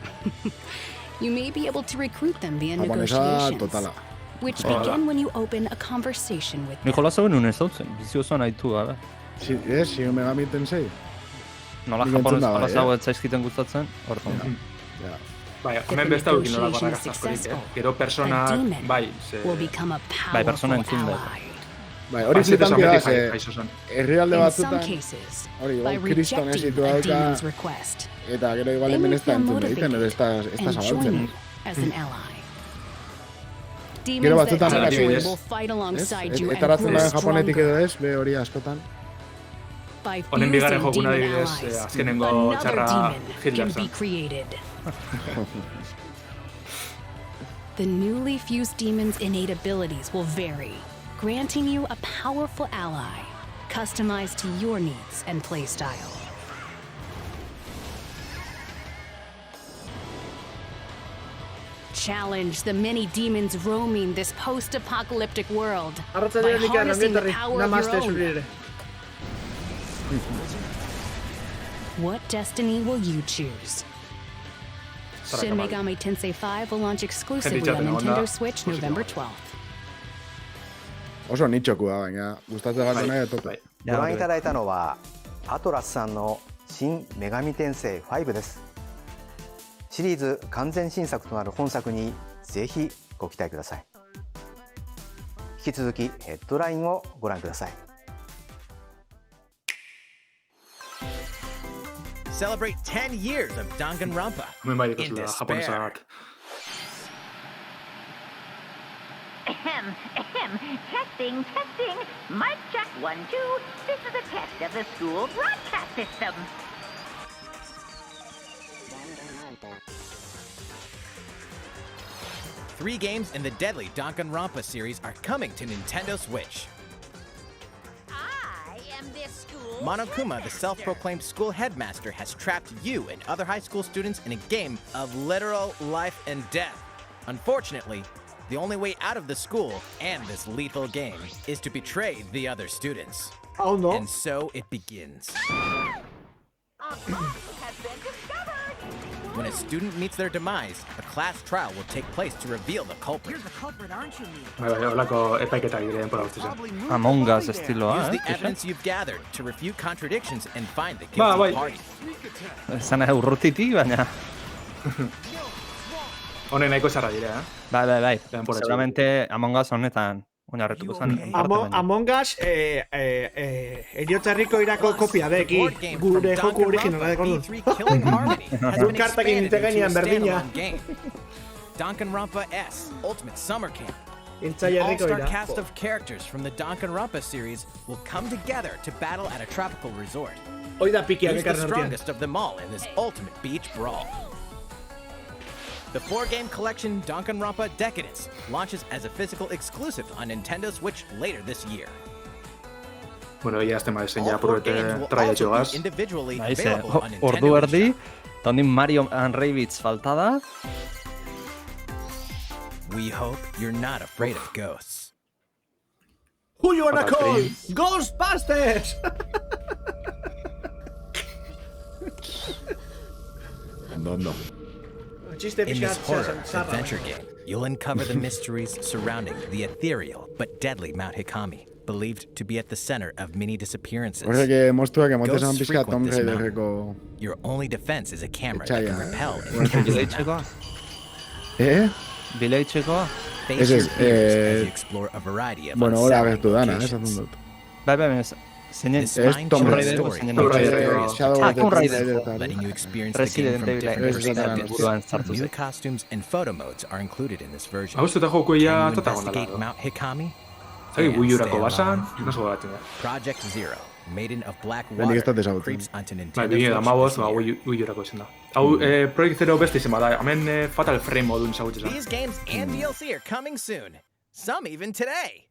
you may be able to recruit them via Japonesa negotiations, totala. which begin when you open a conversation with them. Nik jolazo genuen ez dautzen, bizi oso nahi du, gabe. Shin Megami Tensei? Nola Nik entzun japonez da, bai, jolazago ez zaizkiten gustatzen, hortan da. Ja. Bai, hemen beste aukin nolako arrakasta askorik, Gero A persona, demon bai, ze... will become a Bai, persona powerful entzun da. ally. Bai, hori Bai, zete flipantia da, sometik ze jaizo zen. herrialde In some batzutan, cases, hori, by igual kriston rejecting esitu a dauka, demon's request, eta gero igual they hemen may ez da feel entzun egiten, edo ez da and join zabaltzen. you as an ally. Gero Demons that batzutan, don't adibidez, join will fight alongside you and Etaratzen grow da japonetik edo stronger. ez, be hori askotan. By Honen bigarren fusing jokuna demon adibidez, allies, azkenengo another txarra demon Hitler can be zen. created. The newly fused demon's innate abilities will vary, granting you a powerful ally, customized to your needs and playstyle. Challenge the many demons roaming this post-apocalyptic world by Arratsaldean ikan, harnessing the ongi power of your namaste own. zuri ere. What destiny will you choose? Zara Shin kabal. Megami Tensei 5 will launch exclusively Jende on itxaten egon da, Nintendo Switch musika November bat. 12th. Oso nitxokua, baina gustatzen gatu nahi tope. Bai. ご覧いただいたのはアトラスさんの新女神転生5です。シリーズ完全新作となる本作にぜひご期待ください。引き続きヘッドラインをご覧ください。 Celebrate 10 years of Danganronpa Hemen bai in dituzula japonesa despair. bat. Testing. Mic check 1, 2. This is a test of the school broadcast system. Three games in the deadly Danganronpa series are coming to Nintendo Switch. I am this school. Monokuma, the self-proclaimed school headmaster, has trapped you and other high school students in a game of literal life and death. Unfortunately, the only way out of the school and this lethal game is to betray the other students. Oh no. And so it begins. When a student meets their demise, a class trial will take place to reveal the culprit. Bai, holako epaiketa gire denpora guzti zen. Among Us estiloa, Use the Pixa? evidence you've gathered to refute contradictions and find the Ba, guilty bai. party. Zana urrutitik, baina... Honen nahiko zarra dire, Bai. Denpora Seguramente Among Us honetan oinarrituko zen. en parte baina. Among Us, eriotzarriko irako kopia The deki, board game gure from joku originala Danganronpa dekon. V3 Killing Harmony has been Kartakin expanded into a integenean berdina. standalone game. Danganronpa S Ultimate Summer Camp. Intzai An herriko all-star ira. cast of characters from the Danganronpa series will come together to battle at a tropical resort. Hoi da pikiak Who's the ekarren hortian. strongest of them all in this ultimate beach brawl? The four-game collection Danganronpa Decadence launches as a physical exclusive on Nintendo Switch later this year. Bueno, ya este más All ya four probete games will traia also jogaz. be individually Bai, ze, available on ordu Nintendo erdi, eShop. eta ondin Mario and Rabbids falta da. We hope you're not afraid of ghosts. Who you wanna Fatal call? Frame. Ghostbusters! Ondo. Txiste In pixka this horror zarra. adventure game, you'll uncover the mysteries surrounding the ethereal but deadly Mount Hikami, believed to be at the center of many disappearances. Horrek moztuak emote Ghosts zan pixka Tomb frequent this Raiderreko... Your only defense is a camera that can Etxaia, repel eh? and capture Bileitzekoa? Bileitzekoa? Face Ez your ez, fears as you explore a variety of Bueno, hora unsettling agertu dana, locations. esaten dut. Bai, zeinen... This Ez mind Tomb chilling Raider, story zeinen Tomb features Raider, various Shadow of Ah, the Tomb Tomb Raider. Raider, eta letting hori. you experience the game Resident from Evil different Ez esaten perspectives. buruan sartu New zen. costumes and photo modes are included in this version. Hau zuta joko Can ia you tota investigate gondala. Mount Hikami? Zagi And guiurako stay basan, alive? naso gogatzen da. Project Zero, Maiden of Black Benik ez dut Water, ezagutzen. creeps onto Bai, Nintendo 2015, Switch ba, this year. guiurako izan da. Hau, Project Zero beste izan bada, hemen Fatal Frame modun ezagutzen da. These games and DLC are coming soon. Some even today.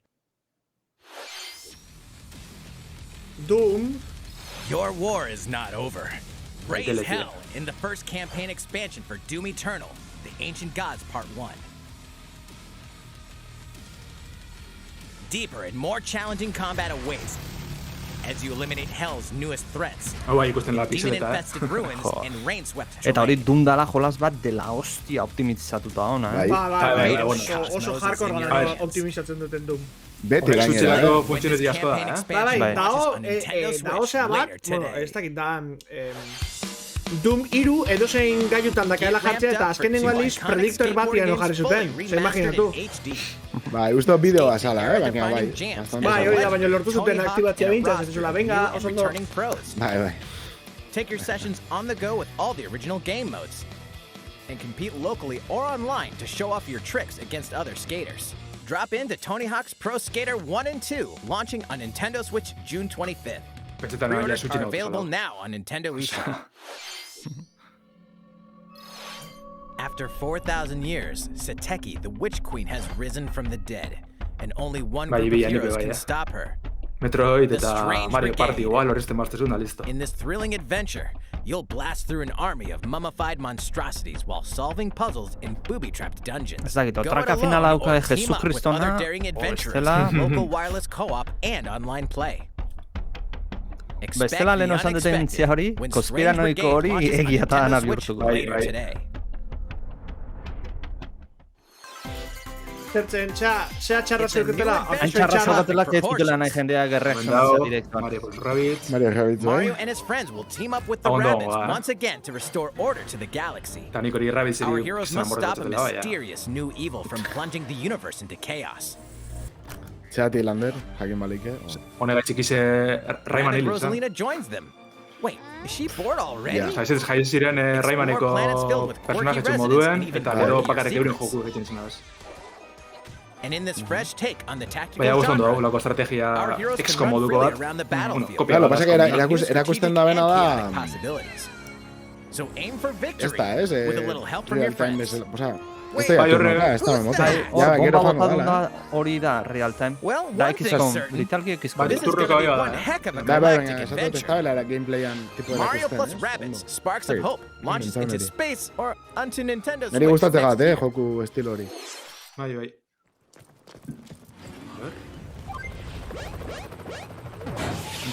Doom. Your war is not over. Raise DLC. hell in the first campaign expansion for Doom Eternal, The Ancient Gods Part 1. Deeper and more challenging combat awaits as you eliminate Hell's newest threats. Hau bai ikusten la pixeleta, Demon-infested ruins and rain-swept Eta hori terrain. Doom dala jolas bat dela hostia optimizatuta ona, Bai. Bai, bueno. oso hardcore gara optimizatzen duten Doom. Beti Horrek gainera. zutzelako funtzioneti asko da, Bai, Bai. dago zea bat, bueno, ez dakit da... Doom 3 edozein gaiutan dakaela jartzea eta azkenengo aldiz predictor bat iano jarri zuten, ze imaginatu. Bai, uste bideo bazala, baina bai. Bai, hori da, baina lortu zuten aktibatzea bintzaz, ez zula, venga, oso ondo. Bai, bai. Take your sessions on the go with all the original game modes and compete locally or online to show off your tricks against other skaters. Drop into Tony Hawk's Pro Skater 1 and 2, launching on Nintendo Switch June 25th. Pentsetan nahi Pre-orders Switchen are hau available zela. now on Nintendo eShop. After 4,000 years, Sateki, the Witch Queen, has risen from the dead, and only one Bai, group of bila nik heroes bai, can stop her. Metroid The eta Strange Mario Party Brigade. igual horrezten martezuna, listo. In this thrilling adventure, you'll blast through an army of mummified monstrosities while solving puzzles in booby-trapped dungeons. Ez dakit, Go it otraka alone finala dauka or de team Jesu up with Kristona, other daring o adventurers bestela... through local wireless co-op and online play. Expect Bestela the lehen osan duten unexpected intzia hori, when konspiranoiko Strange hori Brigade launches on egia eta Nintendo ana Switch bihurtuko. later today. Zertzen, zea txarra zeuketela, Hain txarra zaukatela ez zutela nahi jendea gerrek Dago, sonatza direktuan. Mario plus Rabbids. Mario Rabbids, bai. Mario and his friends will team up with the Ondo, rabbits ba. once again to restore order to the galaxy. Eta nik hori Rabbids Our eri heroes zelan must stop a borretatzen dela, baina. mysterious new evil from plunging the universe into chaos. Txeati lander, jakin balike. Honega txikize Rayman Rabbit hil, zan? Rosalina joins them. Wait, is she bored already? Ja. Ez jai ziren Raymaneko personajetxo moduen, eta gero bakarrik euren joku egiten zen abez. And in this fresh take on the tactical Baina guztu ondo, genre, lako estrategia our heroes can XCOM run moduko freely bat. around the Bueno, battlefield. kopia Claro, bat. pasa que New erakusten strategic da bena and da... chaotic possibilities. So aim for victory Ez da, ez? with a little help from your Real time friends. bezala, oza... Wait, Ez da bai, jatu horre- noka, ez da who's memota. that? Ja, Hor, gero bomba joango botadun dala, da hori da real time. Well, Da one thing's XCOM, certain. literalki This XCOM. is Turroko going to be bai, one bai. heck of a Bai, bai, galactic baina, esatu adventure. ez da gameplayan tipo Mario erakusten, plus ez? Rabbids, Ondo. Sparks of Zait, Hope, launches into niri. space or onto Nintendo Neri Switch gustatzen next gat, year. joku estilo hori. Bai, bai.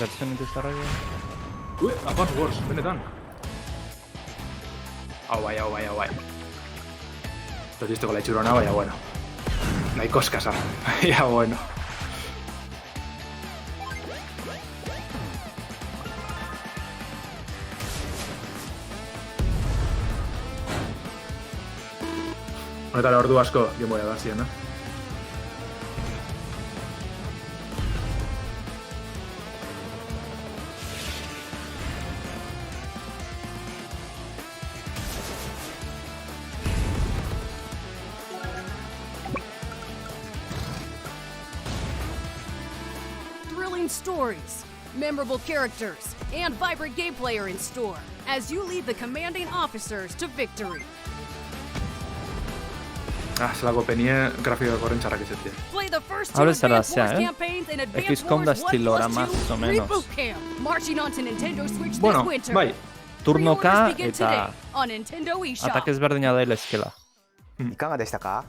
Bertzen dituztarra Advance Wars, benetan. Hau bai, hau bai, hau bai. Logistiko laitxurona, baina bueno. Nahiko eskasa. Baina bueno. Honetara ordu asko, Game Boya da ziren, Thrilling stories, memorable characters, and vibrant gameplay are in store as you lead the commanding officers to victory. zelako penie grafikoak horren txarrak izetia. Play the first two Ahora será Advance Wars así, ¿eh? campaigns in Advance XCOM da Wars 1 estilora, plus más 2 o menos. Reboot Camp, marching onto Nintendo Switch Bueno, this winter. bai, Turnoka Pre-orders begin eta today on Nintendo eShop. atake ezberdina da eskela. いかがでしたか？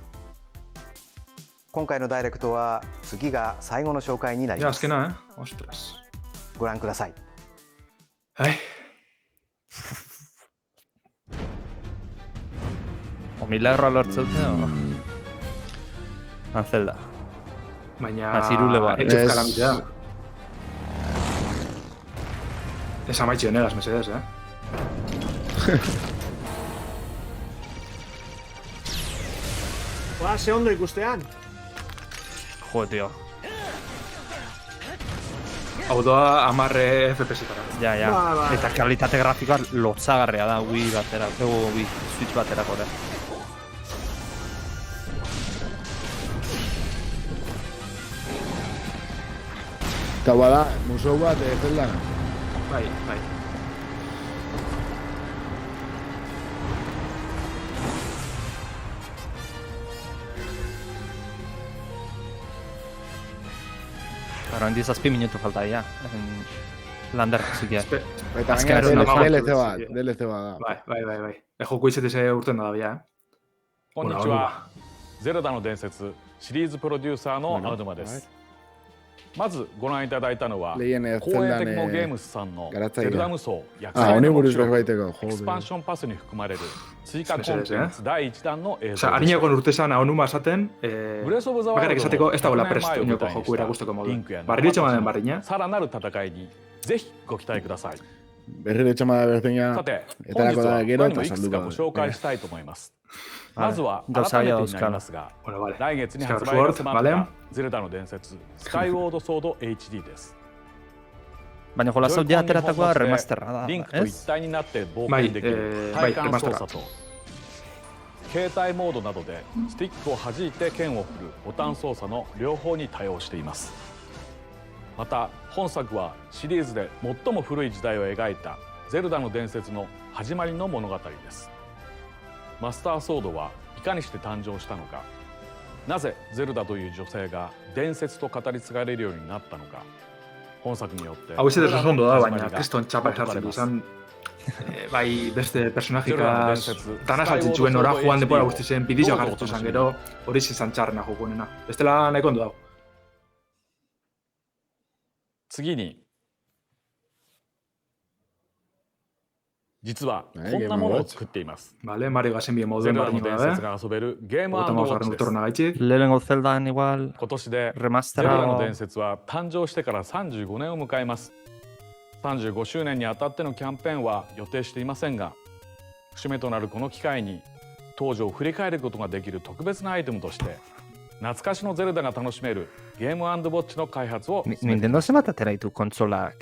今回のダイレクトは次が最後の紹介になり ja, ます。 azkena, ostras. ご覧ください。Ai, O milagroa lortzen dute, o... Zelda. baina... Azirule bar. Etxez Ez. kalamitea. Ez amaitxio negaz, mesedez, Ba, ze ondo ikustean. Jo, tio. Hau doa 10 FPS-etara. Ja, ja. Ba, ba. Eta kalitate grafikoa lotzagarria da Wii batera, Wii Switch baterako da. Eta bada, museu bat, Zelda. Bai, bai. Horren 17 minutu falta ja. Lander zikia. Eta Azken gainera esan DLC bat da. Bai. Joko izateze urten da bia, こんにちは。ゼルダの伝説シリーズプロデューサーのアウドマです。まずご覧いただいたのは、公営テクノゲームスさんのゼルダ無双約束の目標エクスパンションパスに含まれる追加コンテンツ第1弾の映像です。Arinako urtesan aunuma esaten, bakarrik esateko ez dagoela prest uneko joku erakusteko modu. Barriro txama den barriña. さらなる戦いにぜひご期待ください。 Berriro txama da berdina, さて、 etarako 本日 da は gero 他にも eta いくつか salduko ご da. 紹介したいと思います。まずは改めてになりますが、来月に発売が迫ったゼルダの伝説スカイウォードソード HD です。 Baina jolazau ja ateratakoa remasterra da, リンクと一体になって冒険できる体感操作と携帯モードなどでスティックを弾いて剣を振るボタン操作の両方に対応しています。また本作はシリーズで最も古い時代を描いたゼルダの伝説の始まりの物語です。マスターソードはいかにして誕生したのか、なぜゼルダという女性が伝説と語り継がれるようになったのか、本作によって Hau izatez oso ondo da, baina kriston txapa esartzen izan, bai beste personajikaz dana saltzen zuen ora joan denbora guzti zen bidizioa garritu zen gero, hori izan txarrena jokunena. Bestela nahiko ondo dago. 次に実はこんなものを作っています。 Vale, Mario Gasenbien moduen barriko da, ゼルダの伝説が遊べるゲーム&ウォッチです。 Lehenengo Zeldan igual 今年でゼルダ remastera の伝説は誕生してから35年を迎えます。35周年にあたってのキャンペーンは予定していませんが、節目となるこの機会に当時を振り返ることができる特別なアイテムとして懐かしのゼルダが楽しめるゲーム&ウォッチの開発を Nintendo zenbat atera ditu kontsolak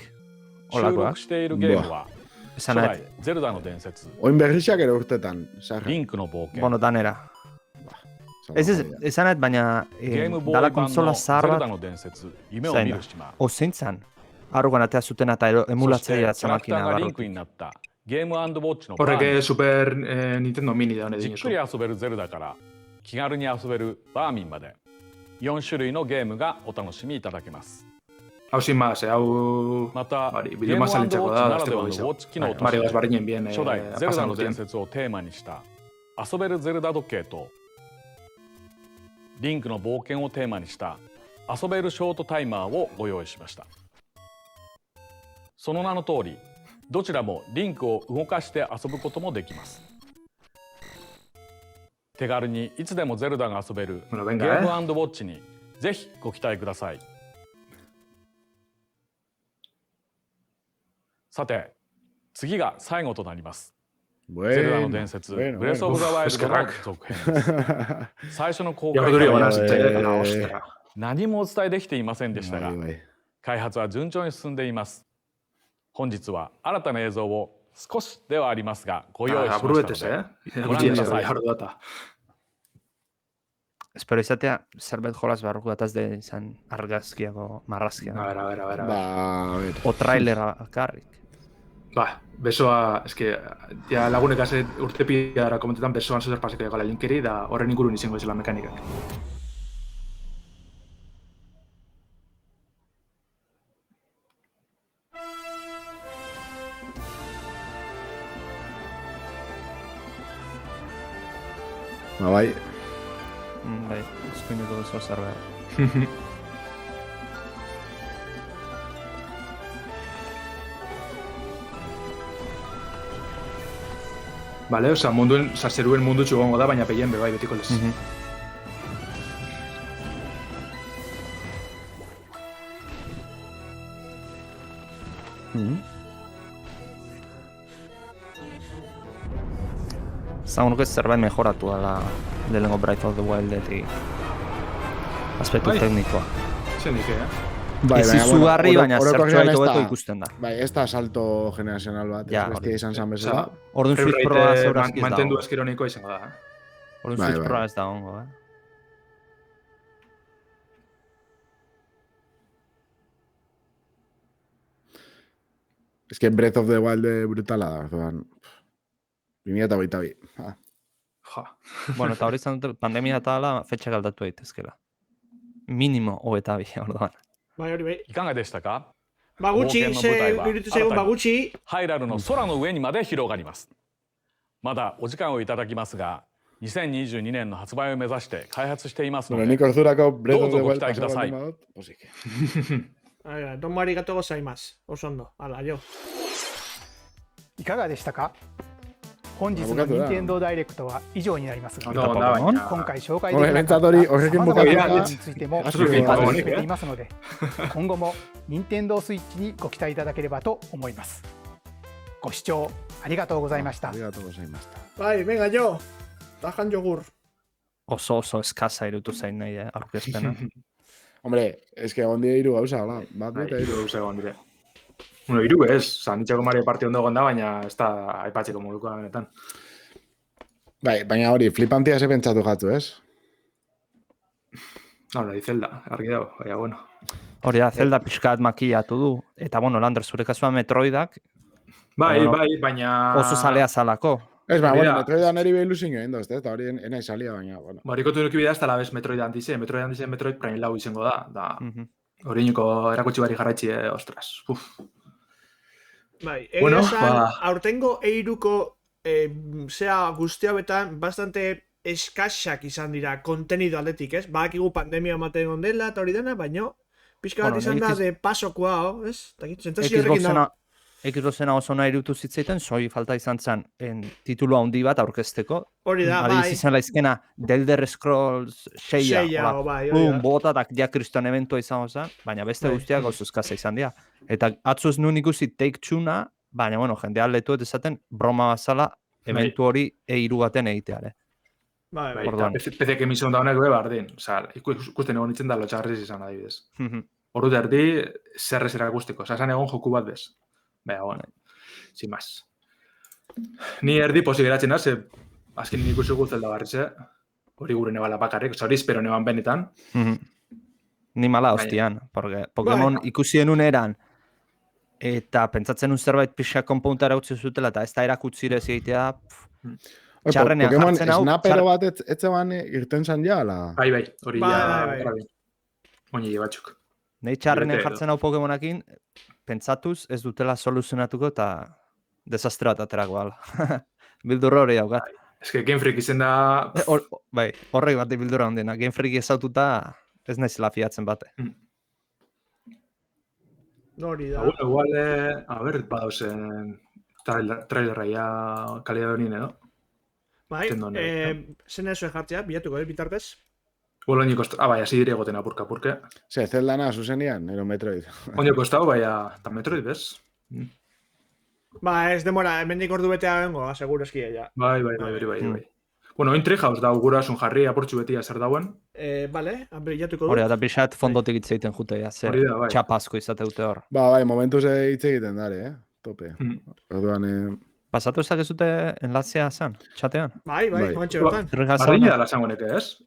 収 olakoak? 録しているゲームは初 Esan 代ゼルダの伝説 Oin berriak ere urtetan, sarra. リンクの冒険 Bueno, danera. Esan nahet, baina ゲームボー dala イ版の kontsola ゼ zahar ルダ bat の伝説夢を見る島 zein zan? Arrogan atea zuten eta そして emulatzailea キャラクタ zamakina ーがリン barrutik. クになったゲーム&ウォッチの Horrek Super Nintendo Mini da honetan. じっくり遊べるゼルダから気軽に遊べるバーミンまで4種類のゲームがお楽しみいただけます。 Hau sin más, hau... また、 bideo mazalentzako da, ならではのウォ azteko ッチ機能と Mario して Gasbarrinen bien 初代ゼルダの伝 pasan 説をテーマにした遊べるゼルダ時計とリンクの冒険をテーマにした遊べるショートタイマーをご用意しました。その名の通り、どちらもリンクを動かして遊ぶこともできます。手軽にいつでもゼルダが遊べるゲーム&ウォッチにぜひご期待ください。さて、次が最後となります。ゼルダの伝説、ブレスオブザワイルドの続編です。最初の公開から何もお伝えできていませんでしたが、開発は順調に進んでいます。本日は新たな映像を少しではありますがご用意しましたのでご覧ください。 Espero izatea, zerbait jolas barruko dataz de izan argazkiago, marrazkiago. A ver. O trailera bakarrik. Ba, besoa, eske, ja lagunek haze urtepia komentetan besoan zozer paseko egala linkeri, da horren ingurun izango izela mekanikak. Ba, bai. Bai, eskuinuko duzu zerbait. Vale, oza, munduen, zeruen mundu txugongo da, baina peien bai betiko lez. Zagunuko ez zerbait mejoratu dela lehenengo Breath of the Wildetik aspektu teknikoa. Zendik, Ez izugarri, baina zertxoa hobeto ikusten da. Bai, ez da salto generazional bat, ez bestia izan zan bezala. Orduan Switch Proa zeurazki ez da. Mantendu eskironikoa izango da. Orduan Switch Proa ez da ongo, Ez que Breath of the Wild brutala da, orduan. 2022. Ja. Bueno, eta hori izan dut, pandemia eta ala, fetxak aldatu daitezkela. Minimo 22, orduan. Bai, hori bai. いかがでしたか？ Bagutxi, 冒険の舞台は iruditu zaigun 新たに bagutxi. ハイラルの空の上にまで広がります。まだお時間をいただきますが、2022年の発売を目指して開発していますの Bueno, で、 nik ordurako Breath ど of う the ぞご Wild 期待くだ pasatu さい。 baldin badut, pozik. Domo arigato gozaimasu. Oso ondo. Hala, jo. いかがでしたか？本日の僕はどうだ任天堂ダイレクトは以上になりますが、どうだ今回紹介でき俺なかったメンタドリ俺様々僕はなゲームについてもあ紹介そうしていますので、今後も任天堂スイッチにご期待いただければと思います。ご視聴ありがとうございました。 Arigato gozaimashita. Bai, venga, jo. Tajan yogur. Oso eskasa irutu zain nahi, aurkezpena. Hombre, es que egon dira 3 gauza, hola. Bat eta 3. Gauza egon dire. Bueno, 3 ez, Nitxako Mario parte ondo egon da, baina ez da aipatzeko moduko benetan. Bai, baina hori, flipantia ze pentsatu jatu, ez? Hala, di Zelda, argi dago, baina, bueno. Hori da, Zelda pixkat makillatu du. Eta, bueno, Lander, zure kasuan Metroidak... Bai, bueno, bai, baina... Oso zalea zalako. Ez, baina, bueno, Mira. Metroidan eri behilu zingo egin dozte, eta hori enai salia, baina, bueno. Barikotu nuki bidea ez da labez Metroid handize, Metroid handize Metroid Prime Lau izango da, da hori erakutsi bari jarraitzi, ostras, uf. Bai, Bueno, esan, aurtengo eiruko zea guztia betan bastante eskaxak izan dira kontenido aldetik, ez? Badakigu pandemia ematen ondela eta hori dena, baina pixka bat Bueno, izan da X- de pasokoa, ez? Sentzazio horrekin da. Xboxena oso nahi irutu zitzaiten, soi falta izan zen titulu handi bat aurkezteko. Hori da, Adibidez bai. izan laizkena The Elder Scrolls 6a, Seia, bai, hori da. botatak ja kriston eventua izango zen, baina beste Bai. guztiak oso eskasa izan dira. Eta atzuz nun ikusi Take-Two-na, baina, bueno, jendea letu esaten broma bazala eventu hori E3 baten egiteare. Bai, Bai, eta Orduan. PC-ek emisión da honek be bardin. Osa, ikusten egon nintzen da lotxagarriz izan adibidez. Ordu erdi, zerrez erakusteko. Osa, esan egon joku bat bez. Baina, bueno, sin más. Ni erdi posi geratzen da, ze azken ikusi gu Zelda barriz, hori gure nebala bakarrik, hori espero neban benetan. Ni mala Bai. hostian, porque Pokemon ikusi denun eran, eta pentsatzen un zerbait pixa konpuntara utzi zutela, eta ez da erakutzirez egitea, txarrenean Pokemon jartzen hau, snapero bat etzeban irten zan ja, ala? Bai, hori Bai, ja... bai, bai. Oinile batzuk. Nei txarrenean Bete edo. jartzen hau Pokemonakin, pentsatuz ez dutela soluzionatuko eta desastre bat aterako ala. Bildurra hori daukat. Ez que Game Freak izen da... Bai, horrek bat bildurra ondena. Game Freak ezaututa ez naizela fiatzen bate. Hori da. Bueno, igual, a ver, badauzen trailerra ja kalidad honien edo. Bai, Tendo honek, zen ezuen jartzea, bilatuko, bitartez. Oño costado, bai, hasi dire egoten apurka. Ze, Zeldana zuzenian, ero Metroid. Oño costado, bai, eta Metroid, bez? Ba, ez demora, hemendik ordu betea bengo, seguro eskia ja. Bai. Bueno, oin Treehouse da, gurasun jarri apurtxu betia zer dauen. Bale, bilatuko du. Hori, eta pixat fondotik hitz egiten jutea, ze Hori da, bai. txapazko izate dute hor. Bai, momentuz hitz egiten dare, Tope. Orduan, Pasatu ez dakezute enlazea zan, txatean? Bai, momentxe bertan. Barriña dala zango neke, ez?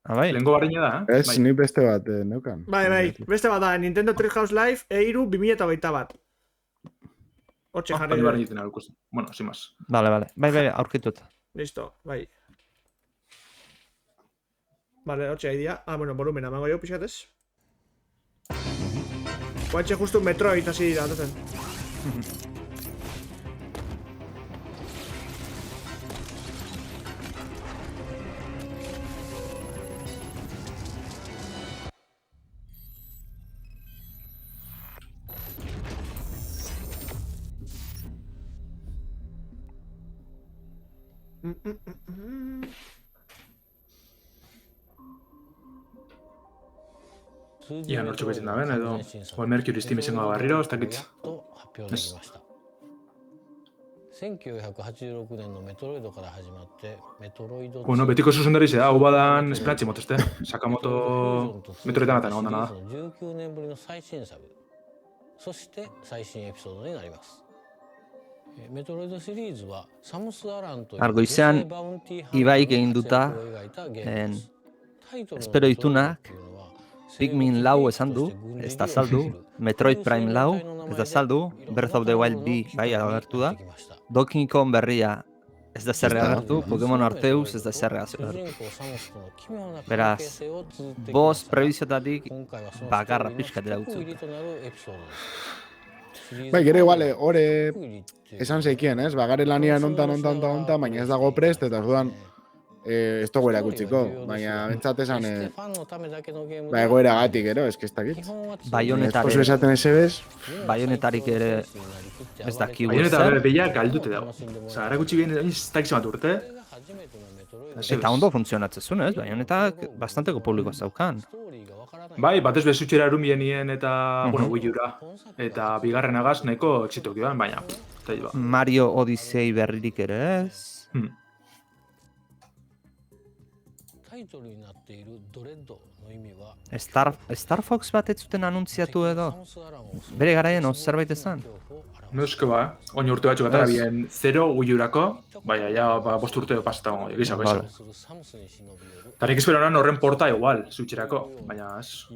Bai. Lengo barriña da, ez, ni beste bat neukan. Bai, beste bat da, Nintendo Treehouse Live E3 2021. Hortxe jarri Bai, du. barriña iten ikusten. Bueno, sin más. Bale, bai, aurkitut. Listo, bai. Vale, hortxe idea. Bueno, volumena, mango jo, pixatez. Guantxe justu Metroid hasi dira, duten. Ia nortxo betzen da ben, edo... Oe Mercury Steam izango da barriro, ez dakit. Ez. 1986年のメトロイドから始まってメトロイド Bueno, betiko zuzendari ze da, hau badan esperantzi motezte. Sakamoto Metroidan eta ondana da. 19年ぶりの最新作そして最新エピソードになりますメトロイドシリーズはサムス・アランという Argoizean, Ibaik egin duta, espero ditunak, Pikmin lau esan du, ez da saldu, Metroid Prime lau, ez da saldu, Breath of the Wild 2 bai agertu da, Donkey Kong berria Ez da zer agertu, Pokemon Arceus ez da zer agertu. Beraz, bost prebiziotatik bakarra pixkatera utzu. Bai, gero igual, hore esan zeikien, ez? Bagare lanian ontan, baina ez dago prest, eta orduan ez dugu erakutsiko. Baina bentsat esan, egoera gatik, ero, ez que ez dakit. Baionetarik. Esaten ezebez. Baionetarik ere ez dakigu zer. Baioneta behiak galdute dago. Osa, erakutsi bien ez dakiz bat urte. Eta ondo funtzionatzen zuen, ez? Baionetak bastanteko publikoa zaukan. Bai, batez bezutxera erumienien eta, bueno, Wii-ura. Eta bigarren agaz neko txitoki ban, baina. Mario Odyssey berririk ere ez. Star Fox bat ez zuten anuntziatu edo? Bere garaien zerbait ezan? Nosko ba, oin urte batzuk atara bien 0 Wii-urako, baina ja bost urte pasatago egizako izan. Eta nik espero horren porta igual, Switcherako, baina ez.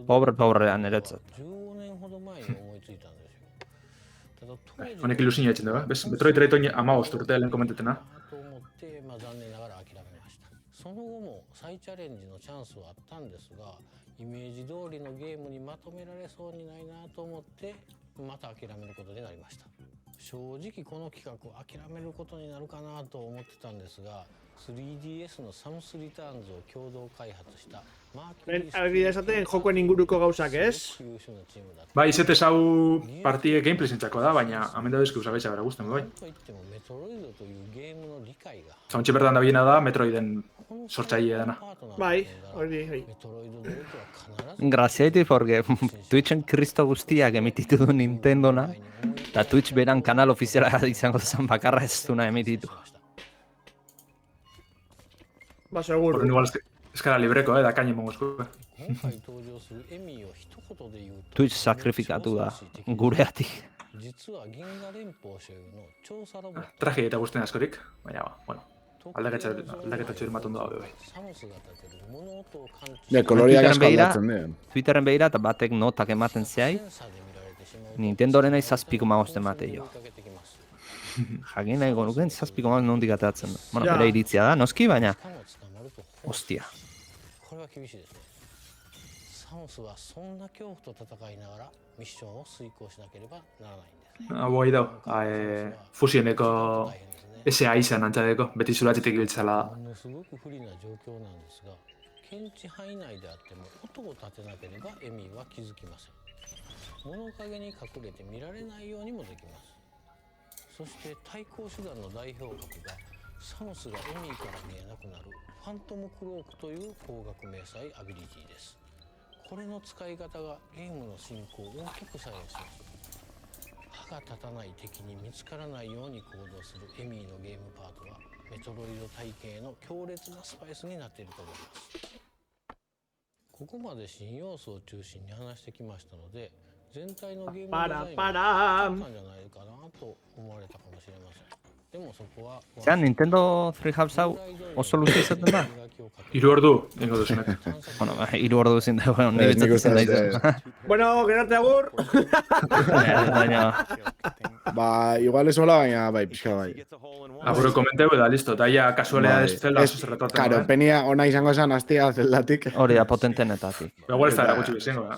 Pobrean eretzat. Honek ilusina etxen dugu, bez? Metroid Dread oin 15 urte lehen komentetena. その後も再チャレンジのチャンスはあったんですが、イメージ通りのゲームにまとめられそうにないなと思ってまた諦めることになりました。正直この企画を諦めることになるかなと思ってたんですが、 3DS のサムスリターンズを共同開発したマーキュリー Albide esaten jokoen inguruko gauzak, ez? Bai, izetez hau partie gameplay zentzako da, baina hemen da dezke usabaitza bera guzten, bai. Zauntxe bertan da biena da, Metroiden sortzaile dana. Bai, hori. Graziaiti, porque Twitchen kristo guztiak emititu du Nintendona, eta Twitch beran kanal ofiziala izango zen bakarra ez duna emititu. Ba, seguro. Horren igual eskara libreko, da kainen mongozko. Twitch sakrifikatu da, gureatik. Traje eta guztien askorik, baina, bueno, aldaketatxo irmat ondo dabe bai. Koloriak asko aldatzen dien. Twitterren behira eta batek notak ematen zehai, Nintendoren nahi 7,5 emate jo. Jakin nahi gonuken 7,5 nondik atatzen da. Bueno, bere iritzia da, noski, baina... Ostia. これは厳しいですね。サムスはそんな恐怖と戦いながらミッションを遂行しなければならないんですね。Hau dau, fusioneko SA izan antzadeko, beti zuratzetik biltzala. ものすごく不利な状況なんですが、検知範囲内であっても音を立てなければエミーは気づきません。物陰に隠れて見られないようにもできます。そして対抗手段の代表格がサムスがエミーから見えなくなるファントムクロークという光学迷彩アビリティです。これの使い方がゲームの進行を大きく左右します。歯が立たない敵に見つからないように行動するエミーのゲームパートはメトロイド体系の強烈なスパイスになっていると思います。ここまで新要素を中心に話してきましたので、全体のゲームデザインが変わったんじゃないかなと思われたかもしれません。 Zeran, Nintendo Treehouse hau oso luze izaten da? 3 ordu, ingo duzunek. Bueno, 3 ordu ezin da, bueno, nire betzatzen da izan. Bueno, gerarte agur! Ba, igual ez hola, baina bai, pixka bai. Aguro komenteu eda, listo, eta ja kasualea ez zela oso zerretorten. Karo, penia ona izango esan hastia zeldatik. Hori da, potentenetatik. Igual ez da erakutsi bizengo,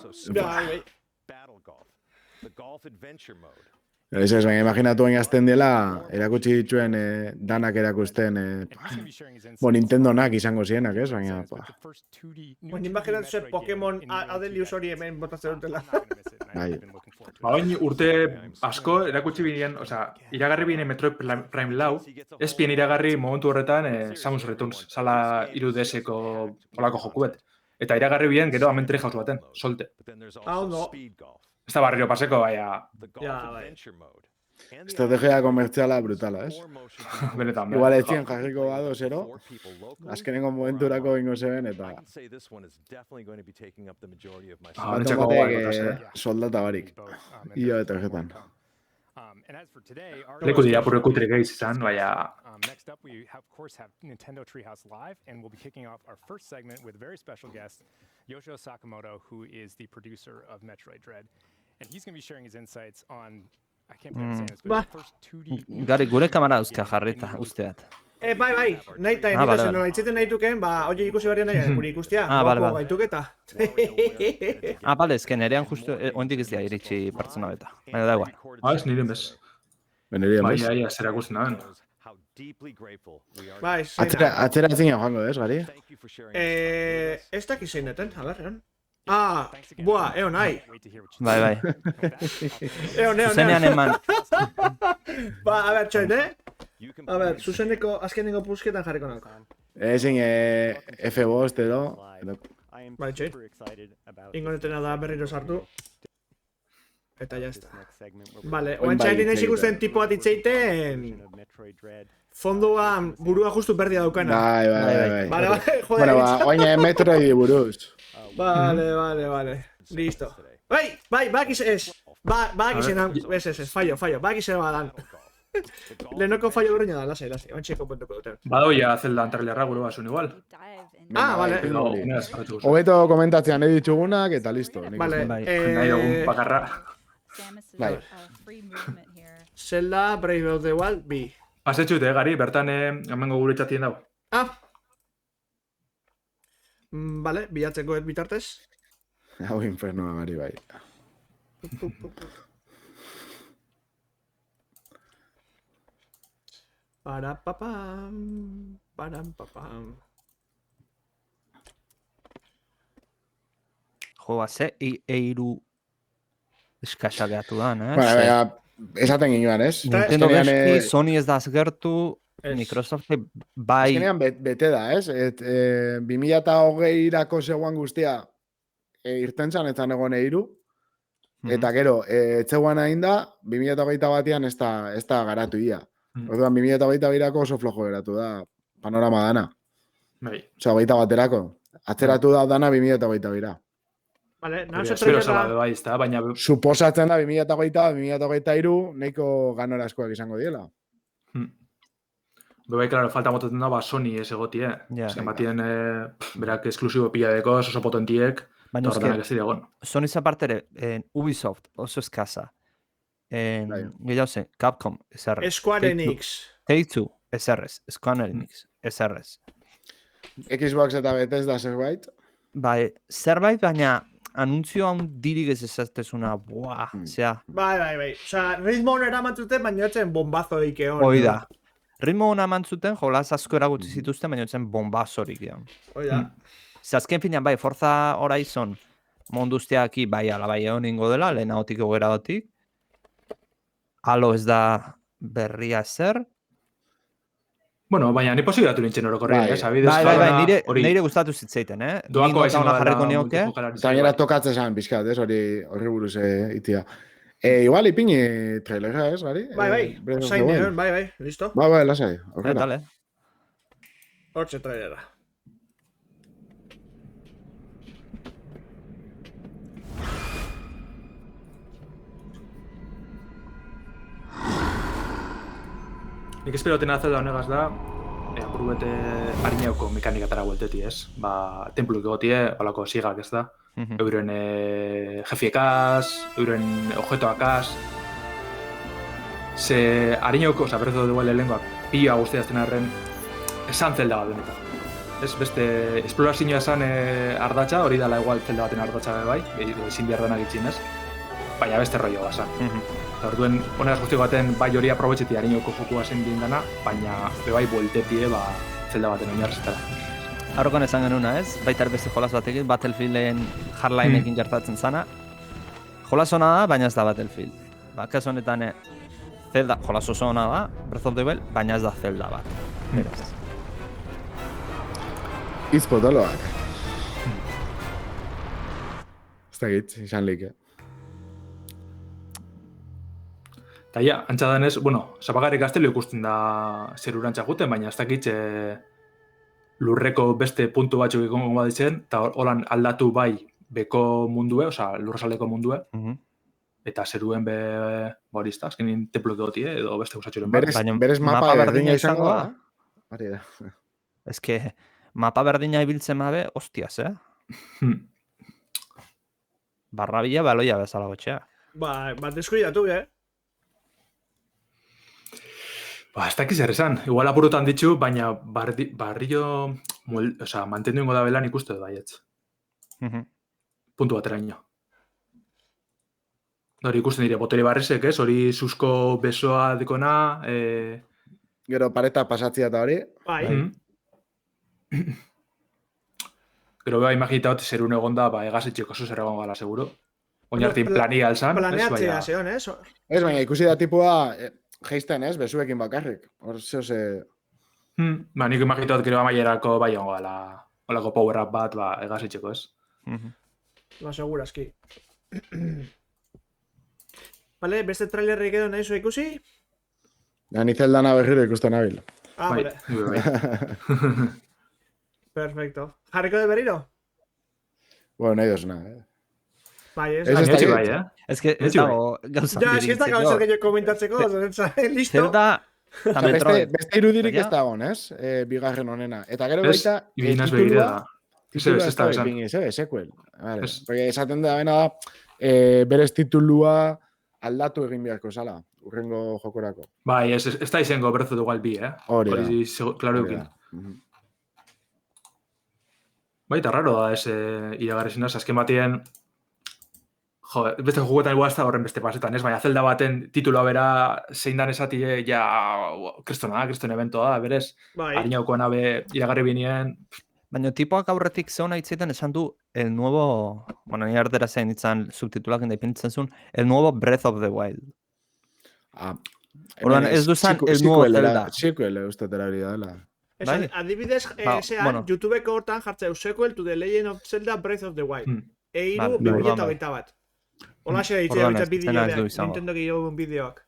Ez ez, baina imaginatu baina azten dela, erakutsi dituen danak erakusten, Nintendonak izango zienak, ez? Baina, Baina imaginatu zer Pokemon Adelius hori hemen botatzen dutela. Ba, oin urte asko erakutsi binean, oza, iragarri bine Metroid Prime Lau, ez bien iragarri momentu horretan Samus Returns, sala 3DS-eko olako jokuet. Eta iragarri bien gero hemen Treehouse baten, solte. Ondo. Ez da barriro paseko, baina... Ja, bai. Estrategia komertziala brutala, ez? Benetan, igual etzien jarriko bado, zero, azkenengo momenturako ingo zeben, eta... Batek soldata barik. Ia eta egetan. Leku dira purreko tregeiz izan, baina... Next up, we of course have Nintendo Treehouse Live, and we'll be kicking off our first segment with a very special guest, Yoshio Sakamoto, who is the producer of Metroid Dread. and he's going to be sharing his insights on, I can't believe I'm saying this, but Ba. the first 2D Gari, gure kamara dauzka jarrita, usteat. Bai, nahi eta Ah, vale, zen, vale. itxeten nahi duken, oie ikusi barrian nahi, guri ikustia, Ah, vale, guapo vale. gaituketa. Bale, ezken nerean justu, oindik ez dira iritsi pertsona beta. Baina da igual. Ez niren bez. Benerian Bai, bez. aia, zer akusten naben. Bai, zein da. Atzera zina joango, ez, Gari? Ez dakit zein deten, alarrean. Buah, eo nahi. Bai. Eo. Zuzenean eman. Ba, a ber, txoin, A ber, zuzeneko azkenengo puzketan jarriko nako. Ezin F5 edo. Bai, txoin. Ingo netena da berriro sartu. Eta jazta. Vale, oan txailin ez ikusten tipo bat itxeiten... Fondoan burua justu berdia daukana. Bai. Vale, joder. Bueno, oaina Metroid buruz. Vale. Listo. Bai, bakiz ez. Bakizena, ez, fallo. Bakizena badan. Lehenoko fallo berreina da, lasai. Ontxeko puntuko duten. Badoia Zelda trailerra gure basun igual. Vale. Hobeto komentatzea nahi ditugunak eta listo. Vale. Nahi dugun bakarra. Bai. Zelda, Brave of the Wild, bi. Pasetxute, Gari, bertan hemengo gure txatien dago. Vale, bilatzeko bitartez. Hau infernoa, Gari, bai. Param-papam. Jo, ze eiru eskasa gehatu da, Esaten ginoan, ez? Nintendo besti, Sony ez da azgertu, Microsoft bai... Azkenean bete da, ez? 2020-erako zegoan guztia irtentzan ez da negoen eiru, eta gero, etzegoan hain da, 2021an ez da garatu ia. Orduan, 2022-erako oso flojo geratu da, panorama dana. Osa, 21-erako. Atzeratu da dana 2022-era. Vale, baina... Suposatzen da 2020-2023 nahiko ganorazkoak izango diela. Bai, claro, falta motatzen da, Sony ez egotie. Ezken batien, berak esklusibo pila deko, oso potentiek, eta ordenak ez dira egon. Sony zapartere, Ubisoft oso eskasa. Gehiago zen, Capcom, SRS. Square Enix. Take-Two, SRS. Square Enix, SRS. Xbox eta Bethesda zerbait? Bai, zerbait, baina anuntzio handirik ez ezaztezuna, zea. Bai. Osa, ritmo hona eramantzuten, baina etzen bombazorik egon. Hoi da. Ritmo hona emantzuten, jolaz asko eragutzi zituzten, baina etzen bombazorik egon. Hoi da. Azken finean, bai, Forza Horizon monduzteaki, bai, alabai egon ingo dela, lehenagotik egera dotik. Halo ez da berria ezer. Bueno, baina ni posibidatu nintzen orokorrean, Bai, nire gustatu zitzeiten, Doako izan jarriko nioke. Eta nire tokatzen zan pixkat, hori buruz itia. Igual ipini trailera, ez, Gari? Bai, zain egon, bai, listo. Bai, lasai, aurrera. Hortxe trailera. Nik esperotena Zelda honegaz da, apuru bete harineoko mekanikatara guelteti, ez? Templuik egotie, balako sigak ez da. Euren jefiekaz, euren objetoakaz. Ze harineoko, Breath of the Wild lehengoak, pila guztia azten arren, esan Zelda bat benetan. Ez, beste, esplorazioa esan ardatza, hori dala igual Zelda baten ardatza bai, ezin behar denak itxin, ez? Baina beste rollo da, Orduen, honegaz guzti baten bai hori aprobetxeti harinoko jokua zen dindana, baina bai bueltetie Zelda baten oinarriztara. Arrokan esan genuna, ez? Baita beste jolas batekin, Battlefielden hardlineekin gertatzen zana. Jolas ona da, baina ez da Battlefield. Kasu honetan, Zelda, jolas oso ona da, Breath of the Wild, baina ez da Zelda bat. Beraz. Itz potoloak. Ez da gitz, izan like. Eta ja, antza denez, zapagarrik gaztelu ikusten da zer urantza guten, baina ez dakit lurreko beste puntu batzuk ikongo baditzen, eta holan aldatu bai beko mundue, oza, lurrasaldeko mundue, eta zeruen hori izta, azkenin teplok egotie, edo beste gusatxoren bat. Berez mapa berdina izango da? Hori da. Ez que mapa berdina ibiltzen mabe, hostias, Barrabila baloia bezala gotxea. Bat deskuidatu, Ez dakiz zer esan. Igual apurotan ditzu, baina barrio mantendu ingo da belan ikuste dut baietz. Puntu bateraino. Hori ikusten dire, botere barrizek, ez? Hori susko besoa dikona... Gero pareta pasatzia eta hori. Gero imagita hoti zerun egon da, egazetxeko oso zer egon gala, seguro. Oinartin plania alzan. Planeatzea zeon, ez? Ez, baina ikusi da tipua geisten, ez? Besuekin bakarrik. Hor zehose... Nik imagita hot gero amaierako bai egon gala. Olako power up bat, egazetxeko, ez? Segurazki. Vale, beste trailerrik edo nahi zu ikusi? Ni Zeldana berriro ikusten nabil. Vale. Perfecto. Jarriko de berriro? Bueno, nahi dozuna, Bai, ez. Ez que ez dago gauza. Ja, ez da gauza que komentatzeko, listo. Beste irudirik ez dago, ez? Bigarren honena. Eta gero baita... Ez da esan. Sequel. Porque esaten da bena da, berez titulua aldatu egin beharko zala, urrengo jokorako. Bai, ez da izango Breath of the Wild 2, Hori, klaro eukin. Baita, raro da, ez iragarri zinaz, azken batien, beste juguetan igual ez da horren beste pasetan, ez? Baina Zelda baten tituloa bera zein dan esatie, kriston eventoa, berez, harinaukoan abe iragarri binien. Baina tipoak aurretik zeona hitzetan esan du el nuevo, bueno, ni ardera zein ditzan subtitulak independintzen zuen, el nuevo Breath of the Wild. Orduan, ez duzan el nuevo Zelda. Sequel, ustetera hori dela. Adibidez, YouTubeko hortan jartzeu sequel to the Legend of Zelda Breath of the Wild. Eiru, 2021 bat. Hola xe ditzea bideoak, Nintendo gehiagoen bideoak.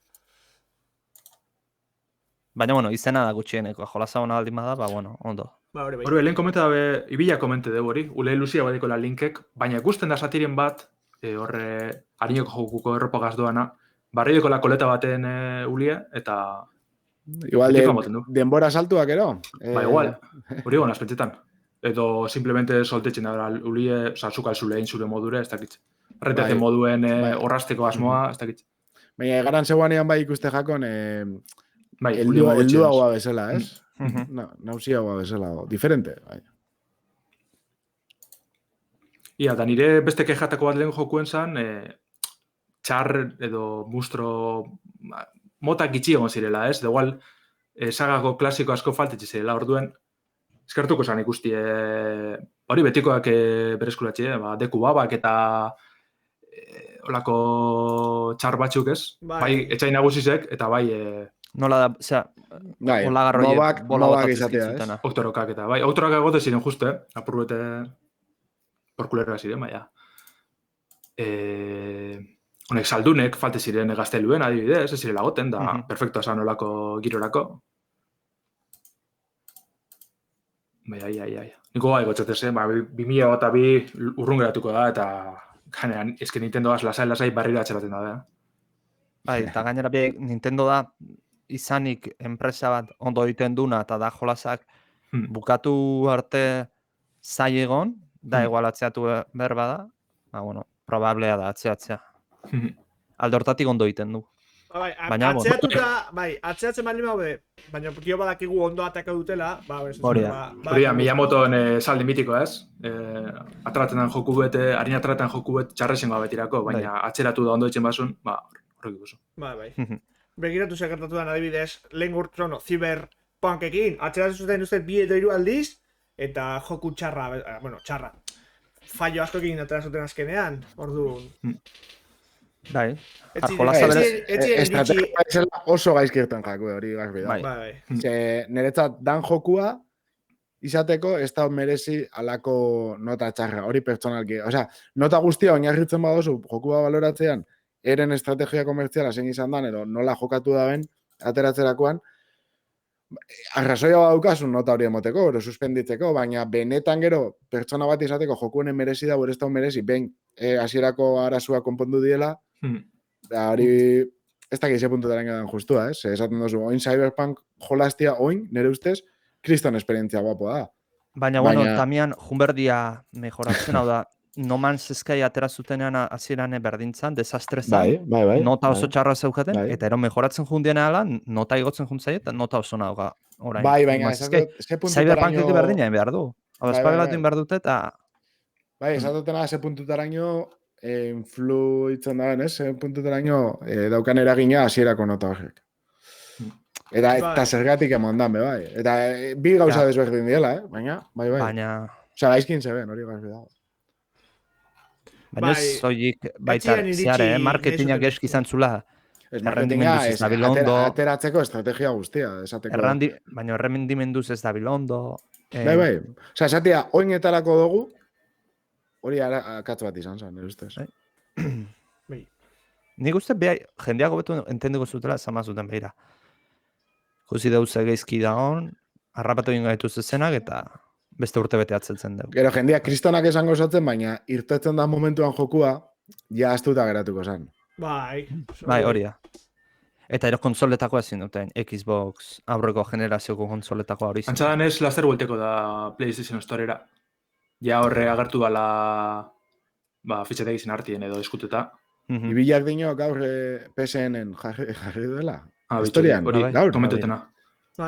Baina, bueno, izena da gutxieneko, jolasa hona baldin bada, bueno, ondo. Hori, lehen komenta dabe, ibila komente dugu hori, ule luzia badiko la linkek, baina ikusten da satiren bat, horre, harinoko jokuko erropa gazdoana, barrioko la koleta baten ulie, eta... Igual, denbora saltuak ero? Igual, hori gona espentzetan. Edo simplemente soltetzen da, ulie, zuk alzule egin zure modure, ez dakitz. Retezen moduen horrazteko asmoa, ez dakitz. Baina, egaran zegoanean bai ikuste jakon, helduagoa bezala, ez? Nausiagoa bezala, diferente. Ia, da nire beste kejatako bat lehen jokuen zan, txar edo mustro motak gitxi egon zirela, ez? De igual, sagako klasiko asko faltetxe zirela, orduen, eskertuko zan ikusti, hori betikoak berezkulatxe, deku babak eta olako txar batzuk, ez? Bai, etxain nagusizek, eta bai... Nola da, osea, mobak izatea, ez? Oktorokak eta, bai, oktorokak egote ziren juste, apurbete porkulera ziren, baina. Honek saldunek falte ziren gazteluen, adibidez, ez zirela goten, da, perfecto esan olako girorako. Bai. Niko gai gotxatez, 2002 urrungeratuko da, eta ganean, ezke Nintendoaz lasai barrira atxeraten da, Bai, eta gainera Nintendo da, izanik enpresa bat ondo egiten duna eta da jolasak bukatu arte zai egon, da igual atzeatu berba da, bueno, probablea da atzeatzea. Alde hortatik ondo egiten du. Atzeatuta, atzeatzen bali maude, baina gio badakigu ondo ataka dutela, hori da, Miyamotoen saldi mitiko, ez? Atratetan joku bete, harin atratetan joku bete txarrezen betirako, baina atzeratu da ondo egiten basun, horrek ikuso. Bai. Begiratu segertatu da adibidez, lehen gurtrono, Cyberpunkekin, atxeratzen zuten uste 2 edo 3 aldiz, eta joku txarra, txarra. Fallo askokin atera zuten azkenean, orduan. Bai. Estrategia oso gaizkirtan jako, hori garbi da. Niretzat dan jokua, izateko ez da merezi alako nota txarra, hori pertsonalki. Osea, nota guztia oinarritzen badozu, jokua baloratzean, eren estrategia komertziala zein izan dan, edo nola jokatu daben, ateratzerakoan, arrazoia badaukasun nota hori emoteko, ero suspenditzeko, baina benetan gero, pertsona bat izateko jokuenen merezi da, ez da merezi, behin hasierako arazua konpondu diela, hori ez da gizia puntutaren gedan justua, esaten dozu, oin Cyberpunk jolastia oin, nire ustez, kriston esperientzia guapo da. Baina, bueno, tamian, junberdia mejoratzen hau da, No Man's Sky atera zutenean hasieran berdintzan, desastrezan, Bai. nota oso txarra zeukaten, Bai. eta ero mejoratzen jundien ala, nota igotzen juntzaie, eta nota oso nagoa orain. Bai, baina, No Man's Sky. ze puntutaraino... Cyberpunkek berdina behar du. Hau, Bai, espabilatu behar dute, eta... Bai, esatutena, ze puntutaraino influitzen da, ze puntutaraino daukan eragina hasierako nota horrek. Eta zergatik emondan, bai. Eta bi gauza desberdin diela, baina, bai. Baina... Osa, gaizkin zeben, hori garbi dago. Baina ez zoik baita zeare, marketingak eski izan zula. Errendimenduz ez da bilondo. Ateratzeko estrategia guztia, esateko. Baina errendimenduz ez da bilondo. Bai. Osa, esatia, oinetarako dugu, hori akatz bat izan zen, nire ustez. Nik uste, jendeago betu entendiko zutela, zama zuten behira. Kusi dauz egeizki dagoen, harrapatu ingo gaitu zezenak, eta beste urte bete atzeltzen dugu. Gero, jendeak kristonak esango zatzen, baina irtetzen da momentuan jokua, ja astuta geratuko zen. Bai, hori da. Eta ero konsoletako ezin duten, Xbox, aurreko generazioko konsoletako hori zen. Antzadan ez, laster buelteko da PlayStation Storera. Ja horre agertu dala fitxetek izan artien edo eskututa. Ibilak dino gaur PSN-en jarri duela? Historian, hori, komentetena.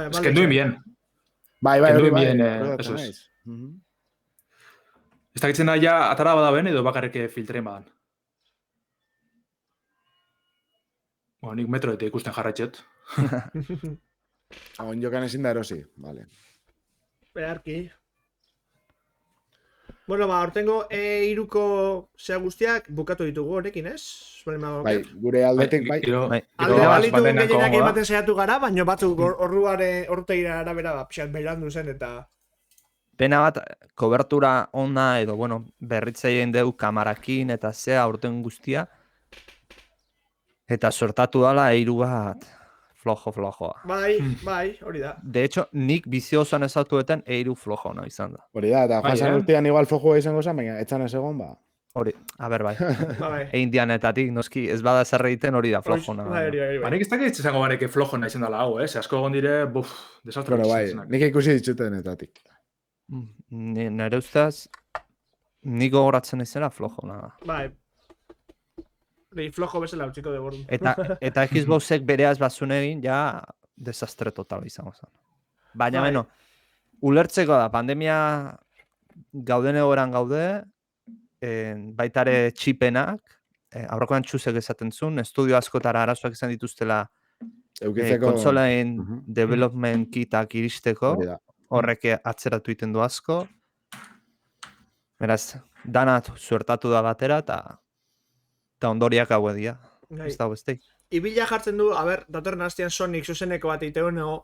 Ez que enduen bien. Bai, bien, eso es. Ez dakitzen da, ja, atara bada ben, edo bakarreke filtren badan. Nik metroetik ikusten jarratxet. On jokan ezin da erosi, vale. Beharki. Bueno, hortengo iruko zea guztiak bukatu ditugu honekin, ez? Bai, gure aldetik, bai. Alditu gehienak ematen zehatu gara, baina batzuk ortegira arabera pixat berandu zen, eta... Pena bat, kobertura ona edo, berritzeien deu kamarakin eta zea aurten guztia. Eta sortatu dala eiru bat flojoa. Bai, hori da. De hecho, nik bizio osoan ezautuetan eiru flojo no izan da. Hori da, eta jasan urtean igual flojoa izango zen, baina etxan ez egon, ba. Hori, bai. Indianetatik, noski, ez bada zerreiten hori da flojona. Nik ez dakit izango bareke flojona izan dala hau, asko egon dire, desastre. Bueno, nik ikusi ditzutenetatik. Nere ustez, nik gogoratzen izena flojona. Bai. Flojo bezala utziko de bordu. Eta Xboxek bereaz bazun egin, ja, desastre total izango zen. Baina, ulertzeko da, pandemia gauden egoeran gaude, baitare txipenak, aurrekoan txuzek esaten zuen, estudio askotara arazoak izan dituztela konsolaen development kitak iristeko, horrek atzeratu iten du asko. Beraz, danat zuertatu da batera, eta ondoriak hau edia. Ez da beste. Ibila jartzen du, datorren hastian Sonic zuzeneko bat iteuen ego.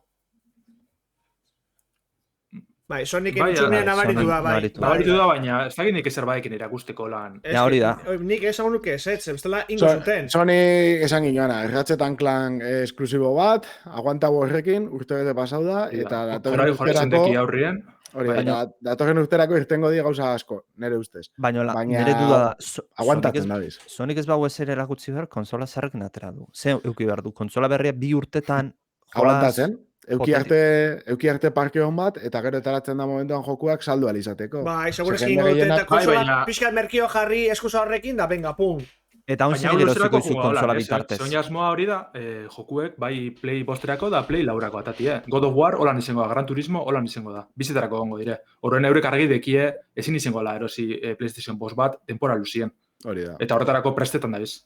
Bai, Sonic entzunean abaritu da, bai. Abaritu da, baina ez dakit nik ezer badekin erakusteko lan. Ja, hori da. Nik esan nuke ez, bestela ingo zuten. Sonic esan ginoana, Ratchet & Clank esklusibo bat, aguanta horrekin, urte bete pasau da, eta datorren urterako... Datorren urterako irtengo di gauza asko, nire ustez. Baina nire duda da, aguantatzen dabiz. Sonic ez bau ezer erakutsi behar, konsola zarrekin atera du. Ze euki behar du, konsola berria 2 urtetan... Aguantatzen. Euki arte parke hon bat, eta gero etaratzen da momentuan jokuak saldu alizateko. Bai, segurezkin gote, eta konsola pixkat merkio jarri eskusa horrekin, da venga, pum. Eta hon zen gero ziko izu konsola bitartez. Soña asmoa hori da, jokuek, bai Play bosterako da Play laurako atati, God of War holan izango da, Gran Turismo holan izango da. Bizetarako gongo dire. Horren eurek argi dekie, ezin izango la erosi PlayStation Boss bat, tempora luzien. Hori da. Eta horretarako prestetan da biz.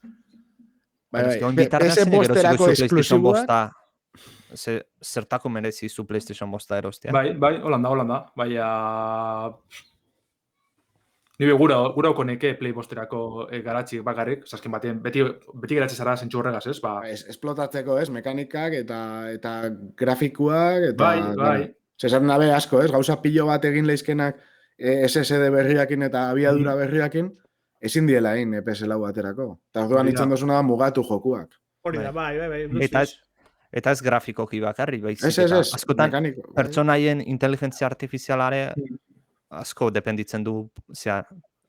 Ese bosterako esklusiboa... Zertako merezi zu PlayStation Bosta erostia. Bai, holanda. Baina... Nire gura okoneke Play Bosterako garatxik bakarrik, zasken batean, beti geratzen zara zentsu horregaz, ez? Esplotatzeko, ez? Mekanikak eta grafikuak, eta... Bai. Zesaten dabe asko, ez? Gauza pilo bat egin leizkenak SSD berriakin eta abiadura berriakin, ezin diela egin PS4 baterako. Eta orduan itzen dozuna da mugatu jokuak. Hori da, bai. Eta ez grafikoki bakarri, baizik. Ez. Askotan, pertsonaien inteligentzia artifizialare asko dependitzen du,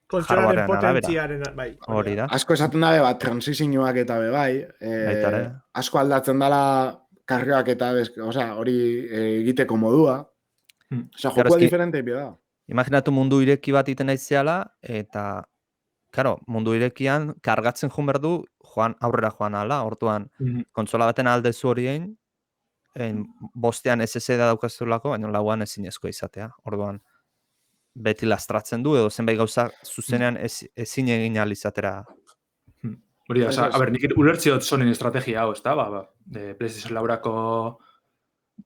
kontsolaren potentziaren, bai. Hori da. Asko esaten dabe bat, transizioak eta bai. Asko aldatzen dela kargak eta, hori egiteko modua. Jokua diferente ipia da. Imaginatu mundu ireki bat iten aiziala, eta Karo, mundu irekian, kargatzen joan behar du, aurrera joan ala, orduan, kontsola baten aldezu horien, bostean SSD daukazulako, baina lauan ezinezkoa izatea. Orduan, beti lastratzen du, edo zenbait gauza zuzenean ezin egin alizatera. Hori da, a ber, nik ulertziot Sonyen estrategia hau, ez da, PlayStation laurako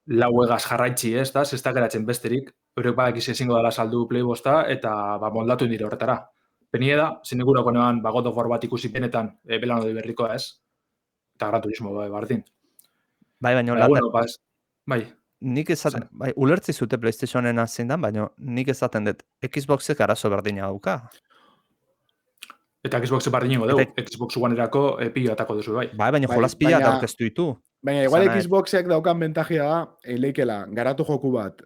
lauegaz jarraitzi, ez da, zesta geratzen besterik, horrek badakiz ezingo dela saldu Playbosta, eta moldatu nire horretara. Penie da, zinegurako neban, God of War bat ikusi benetan, belano di berrikoa ez, eta Gran Turismo bardin. Bai, baina bai. Nik ezaten, bai, ulertzi zute PlayStationen zein dan, baina nik ezaten dut, Xboxek arazo berdina dauka. Eta Xbox bardinengo dugu, Xbox One-erako pilo atako duzu, bai. Bai, baina jolas pila daurkeztu ditu. Baina, igual Xboxek daukan bentajia da, leikela, garatu joku bat,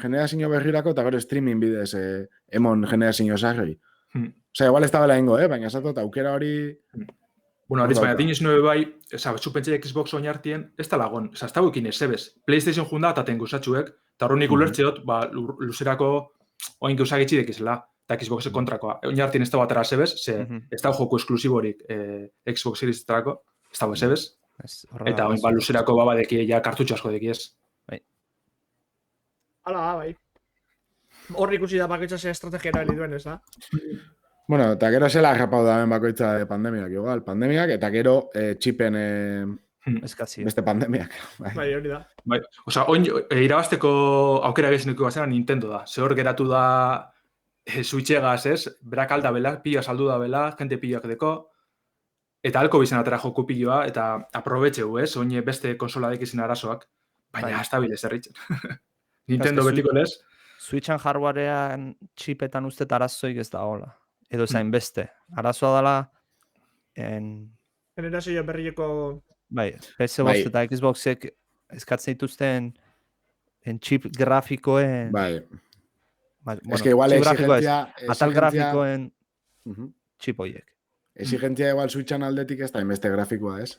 generazio berrirako eta gero streaming bidez, emon generazio sarri. Osea, igual ez da bela ingo, baina esatot, aukera hori... Bueno, horiz, baina dinez nube bai, zupentzea Xbox oinartien, ez da lagon, ez da guekin ez zebez. PlayStation junda eta tengu zatxuek, eta horrenik ulertzeot, luzerako oin geusagitzi dekizela. Eta Xbox kontrakoa. Oinartien ez da batera zebez, ez da joko esklusiborik Xbox Series etarako, ez da zebez. Eta oin luzerako babadeki ja kartutxo asko deki ez. Hala, bai. Horri ikusi da bakoitza ze estrategia erabili duen, ez da? Bueno, eta gero zela rapau da bakoitza pandemiak, igual. Pandemiak, eta gero txipen beste pandemiak. Bai, hori da. Osa, oin irabazteko aukera gezineko bazera Nintendo da. Zehor geratu da Switchegaz, ez? Berak alda bela, pila saldu da bela, jente piloak deko, eta alko bizan atera joku piloa, eta aprobetxeu, ez? Oin beste konsola dekizin arazoak, baina ez da bile zerritzen. Nintendo betiko lez. Switchan hardwarean txipetan uste arazoik ez da hola. Edo zain beste. Arazoa dela... Generazio berrieko... Bai, PS5 eta Xboxek eskatzen dituzten txip grafikoen... Bai. Bueno, es que igual exigentzia... Atal grafikoen txip horiek. Exigentzia igual Switchan aldetik ez da inbeste grafikoa, ez?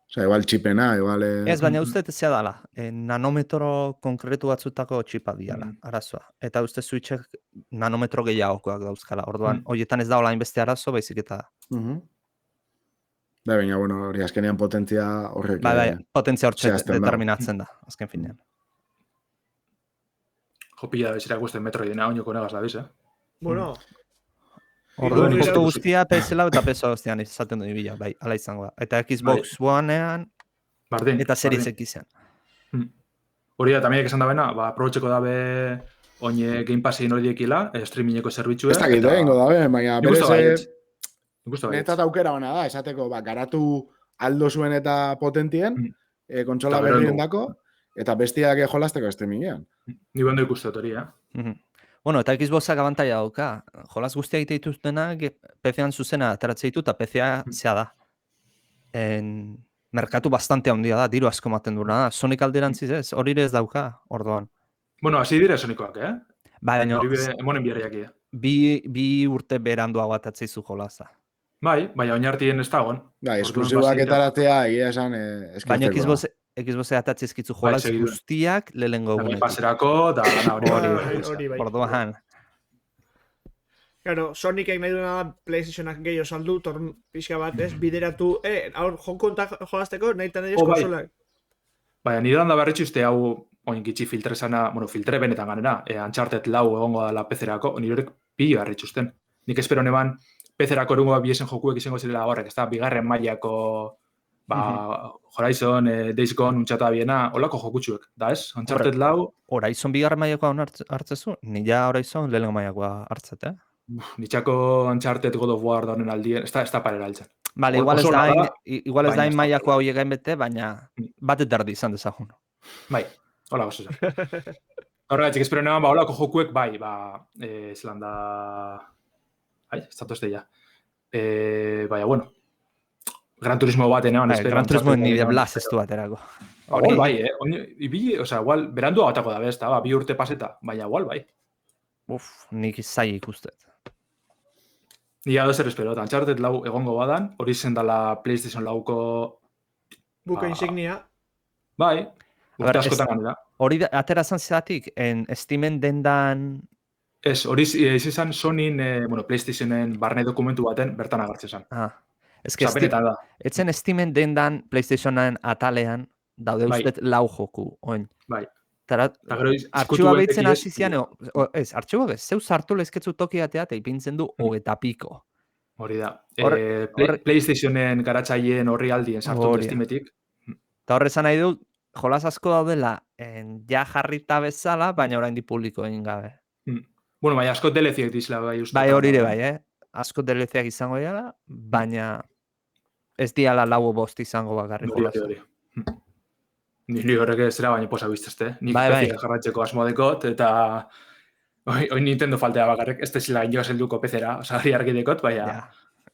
Osa, igual txipena, igual... Ez, baina uste zea dala. Nanometro konkretu batzutako txipa diala, arazoa. Eta uste Switchek nanometro gehiagokoak dauzkala. Orduan, horietan ez da hola inbeste arazo, baizik eta... Baina, bueno, hori azkenean potentzia horrek... Bai, potentzia hortxe determinatzen da, azken finean. Jopilla da bezira guztien metroidena, oinoko negaz da biz, Bueno... Orduan, kostu guztia PS4 eta PS guztian izaten du ibila, bai, ala izango da. Eta Xbox One-ean eta Series X-ean. Hori da, tamiek esan da bena, aprobetxeko dabe oin Game Passin hori diekila, streamingeko zerbitzue. Ez dakit, egingo dabe, baina berez... Netat aukera hona da, esateko, garatu aldo zuen eta potentien, kontsola berrien dako, eta bestiak jolasteko streamingean. Ni bendo ikustot hori, Bueno, eta Xboxak abantaia dauka. Jolas guztia egite dituztenak, PC-an zuzena ateratzen ditu, eta PC-a zea da. Merkatu bastante handia da, diru asko maten duena da. Sonic alderantziz ez, hori ez dauka, orduan. Bueno, hasi dire Sonicoak, Baina, emonen biarriak bi urte beranduago atatzeizu jolaza. Bai, baina oinartien ez dagoen. Bai, esklusiboak etaratzea, egia esan, baina Xboxek atatzizkitzu jolaz guztiak lehengo egunetik. Paserako, da hori bai. Orduan. Claro, Sonicek nahi duena da PlayStationak gehiago saldu, torn pixka bat, ez, bideratu, joko jolazteko nahi tan edizko konsolak. Baina, nire handa berretxu uste hau oin gitxi filtrezana, bueno, filtre benetan ganera, Uncharted lau egongo dela PC-erako, nire horrek pilo berretxuzten. Nik espero neban, PC-erako erungo biesen jokuek izango zirela horrek, ez da, bigarren mailako, Horizon, Days Gone, Uncharted biena, holako jokutxuek, da ez? Uncharted lau... Horizon bigarren mailakoa hartzezu? Nila Horizon lehenko mailakoa hartzete, Nitxako Uncharted God of War daunen aldien, ez da parera altzen. Vale, igual ez da mailakoa horiek gain bete, baina bat eterdi izan dezagun. Bai, hola gozo zen. Horregatik, espero neban, holako jokuek, bai, zelan da... Ai, ez zato ez deia. Baina, bueno, Gran Turismo batean, espero... Gran Turismo nire blas ez du baterako. Bai, igual, berandua batako da, ez da, bi urte paseta, baina igual, bai. Nik zai ikustet. Ni hau zer espero, Uncharted lau egongo badan, hori zen dela PlayStation lauko... Buko insignia. Bai, urte askotan ganera. Hori atera zan zeatik, Steamen dendan Ez, hori izan Sonyin, PlayStationen barne dokumentu baten bertan agertzen zen. Ez que benetan da. etzen Steamen dendan PlayStationen atalean daude ustet lau joku, oin. Bai. Artxiba behitzen hasi zian, ez, artxiba bez, zeu sartu lezketzu toki atea eta ipintzen du 20 piko. Hori da. PlayStationen garatzaileen horri aldien sartu Steametik. Eta horrezan nahi du, jolas asko daudela ja jarrita bezala, baina orain di publiko egin gabe. Bueno, bai, asko DLC-ak dizela bai uste. Bai, hori ere bai, asko DLC-ak izango dira, baina ez diala lau bost izango bakarrik jolas. Hori. Niri horrek ez zera baina posa biztazte. Nik PC-ak jarratzeko asmoa dekot, eta hoi Nintendo faltea bakarrik, ez dezila ino zelduko PC-era, oza, hori argi dekot, baina...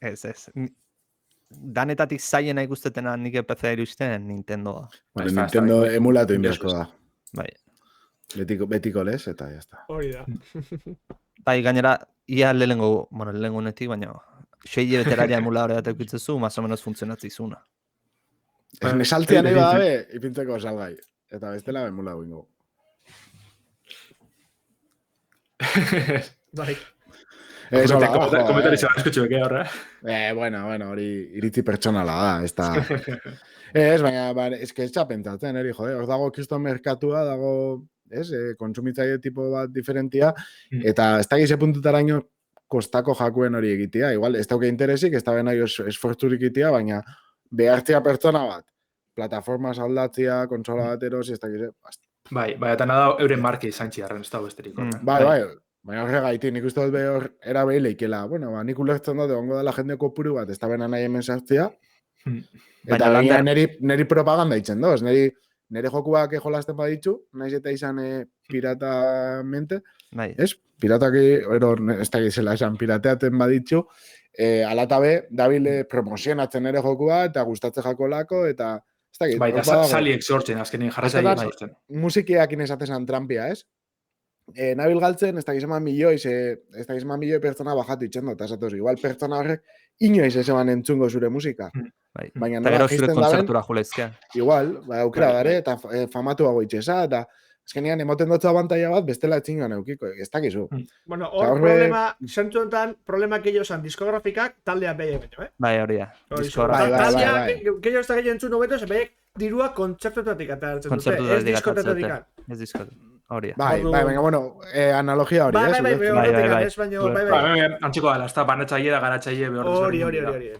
Ez. Danetatik zaiena ikustetena nik PC-a iruzten Nintendo. Nintendo emulatu inbezko da. Bai. Betiko lez, eta jazta. Hori da. Bai, gainera, ia lehengo netik, baina 6 beteraria emuladore bat eukitzezu, más o menos funtzionatzizuna. Nesaltzea nahi badabe, ipintzeko salgai. Eta bestela emula guingo. Bai. Komentari zeban eskutxu beke horre. Bueno, hori iritzi pertsonala da, ez da... Ez, baina, ez que ez txapentatzen, eri, jode, hor dago kriston merkatua, dago, ez, kontsumitzaile tipo bat diferentia, eta ez da gize puntutaraino kostako jakuen hori egitea, igual, ez dauke interesik, ez da benai esfortzurik egitea, baina behartzea pertsona bat, plataformas aldatzea, konsola bat erosi, ez da gize, Bai, eta nada euren marki izan txiarren, ez dago besterik. Bai, baina horregaitik, nik uste dut behor erabe leikela, bueno, nik ulertzen dut, ongo dela jende kopuru bat, ez da bena nahi hemen sartzea, eta neri propaganda itzen doz, neri jokuak jolasten baditzu, naiz eta izan piratamente, ez? Piratak, ez da gizela esan pirateaten baditzu, alatabe, dabile promozionatzen nere jokua, eta gustatzen jakolako, eta ez da bai, eta saliek sortzen, azkenin jarratzaiek sortzen. Musikiak inesatzen trampia, ez? Nabil galtzen, ez da gizema milioi pertsona bajatu itxendo, eta esatoz, igual pertsona horrek inoiz ez eman entzungo zure musika. Baina eta gero zure kontzertura julezkea. Igual, aukera dare, eta famatu hago itxesa, eta azkenean emoten dutza abantaia bat, bestela etxingan eukiko, ez dakizu. Bueno, hor problema, sentu enten, problema gehiago zan diskografikak taldea behi egin, Bai, hori da. Taldea, gehiago ez da gehiago entzun hobeto, behiek dirua kontzertutatik atartzen dute, ez diskotetatik. Ez diskotetik. Hori. Bai, baina, bueno, analogia hori, Bai, antziko dala, ez da, banetzaile da garatzaile behar. Hori.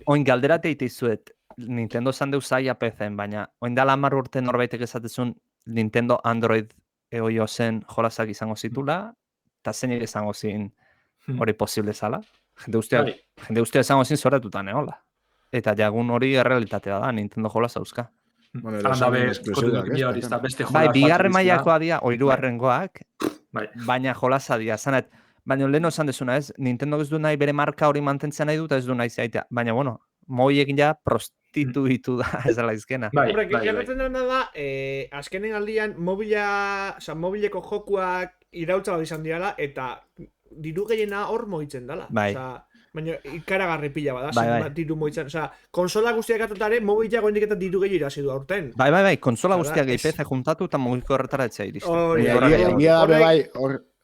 Oin galderate itizuet, Nintendo zan deuz zaila PC-en, baina oin dala 10 urte norbaitek esatezun Nintendo Android egoio zen jolasak izango zitula, eta zeinek izango zin hori posible zala. Jende ustea izango zin zoratutan egola. Eta jagun hori errealitatea da, Nintendo jolas hauzka. Bai, bigarren mailakoa dira, hirugarrengoak, baina jolasa dira. Baina lehen esan dezuna ez, Nintendo ez du nahi bere marka hori mantentzen nahi dut, ez du nahi zaitea. Baina, bueno, moiekin ja prostituitu da, ez dela izkena. Hombre, gertatzen dena da, azkenen aldian, mobileko jokuak irautza bat izan diala, eta diru gehiena hor moitzen dela. Baina ikaragarri pila bada, diru moitzen. Konsola guztiak atutare, mobilak goendik eta diru gehiago irazi du aurten. Bai, konsola guztiak gehi juntatu eta mugiko horretara etzea iristen. Egia bai,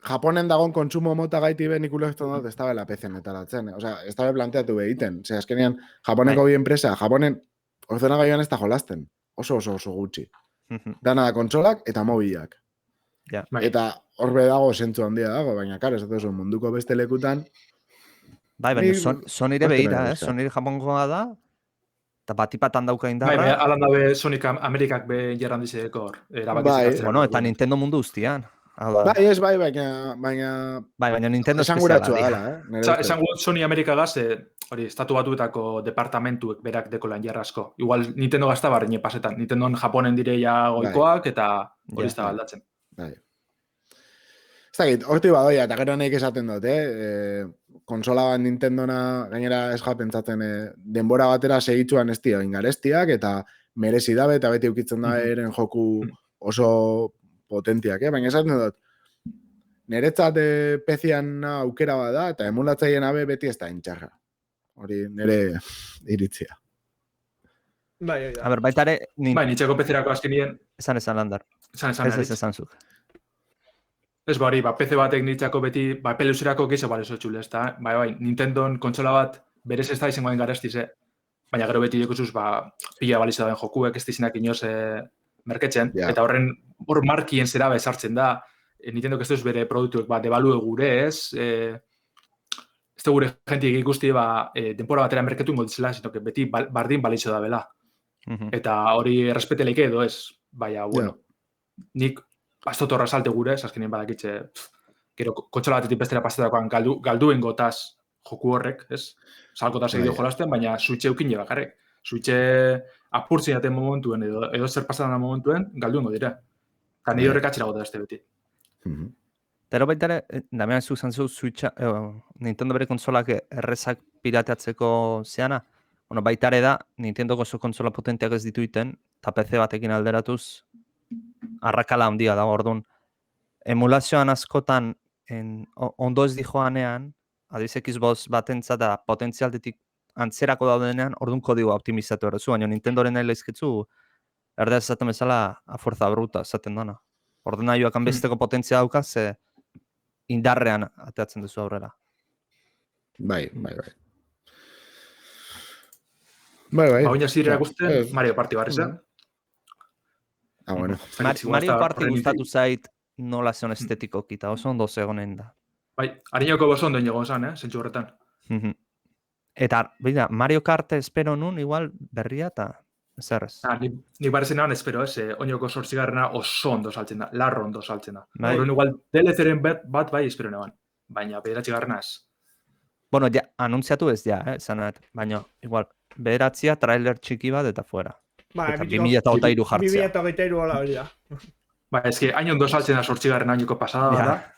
Japonen dagoen kontsumo mota gaiti ben ikulertzen dut ez da bela PC-en etaratzen. Ez da planteatu behiten. Azkenean, Japoneko bi enpresa, Japonen orzena gaioan ez da jolasten. Oso gutxi. Dana da kontsolak eta mobilak. Eta horbe dago zentzu handia dago, baina karo, ez da munduko beste lekutan. Bai, baina Sonyre behira, Sonyre Japonkoa da, eta batipatan dauka indarra. Bai, alan dabe Sonic Amerikak be jarran dizeko hor. Bueno, eta Nintendo mundu guztian. Bai, baina Nintendo espeziala da. Esan gut Sony Amerika gaz, hori, estatu batuetako departamentuek berak deko lan jarra asko. Igual Nintendo gazta barriñe pasetan. Nintendo Japonen direia goikoak eta hori ez da galdatzen. Bai. Ez dakit, horti badoia, eta gero nahi esaten dut, konsola bat Nintendona gainera ez pentsatzen denbora batera segitzuan ez dio ingarestiak, eta merezi dabe, eta beti ukitzen da eren joku oso potentiak, baina esaten dut, niretzat pezian aukera bat da, eta emulatzaien abe beti ez da entxarra. Hori nire iritzia. Bai. A ber, baita ere... Bai, nitxeko pezerako azkenien... Esan landar. Esan zuk. Ez hori, PC batek nitzako beti, peluzerako gehiago balezo txule, ez da? Bai, Nintendon kontsola bat berez ez da izango den garestiz, baina gero beti dekuzuz, pila balizo daben jokuek, ez dizinak inoz merketzen, eta hor markien zera bezartzen da, Nintendok ez duz bere produktuek, debalue gure, ez? Ez da gure jentik ikusti, denpora batera merketu ingo ditzela, sinoke beti bardin balizo da bela. Eta hori errespeteleike edo ez, baina, bueno, nik astotorra salte gure, azkenean badakitze, gero kontsola batetik bestera pasatakoan galduen gotaz joku horrek, ez? Salkotaz egin jolasten, baina suitxe eukin bakarrik. Suitxe apurtzen jaten momentuen, edo zer pasatan momentuen, galduengo dira. Eta nire horrek atxera gota este beti. Tero baita ere, Damian zuzan zu Switcha, Nintendo bere konsolak errezak pirateatzeko zeana, bueno, baita ere da, Nintendoko oso kontsola potenteak ez dituiten, eta PC batekin alderatuz, arrakala handia da, orduan. Emulazioan askotan, ondo ez dijoanean, adiz Xbox batentzat da potentzialdetik antzerako daudenean, orduan kodigoa optimizatu errezu, baina Nintendoren nahi lehizkitzu, erdea esaten bezala, a fuerza bruta, esaten dana. Ordenailuak hanbesteko potentzia dauka, ze indarrean ateatzen duzu aurrera. Bai. Baina zirera guztien, Mario Party barri zen. Bueno. Mario Party gustatu zait nola zeon estetiko kita, oso ondo zegoen da. Bai, harinoko oso ondo inigo zan, zentsu horretan. Eta, bida, Mario Kart espero nun, igual berria eta zerrez. Nik barezen nahan espero, oinoko 8garrena oso ondo saltzen da, larro ondo saltzen da. Horren igual DLC-ren bat bai espero neban, baina 9garrena ez. Bueno, ja, anuntziatu ez ja, zanat, baina, igual, 9 trailer txiki bat eta fuera. Eta 2023 jartzea. 2023 hola hori da. Ba, eski, hain ondo saltzen da 8garren añoko pasada da.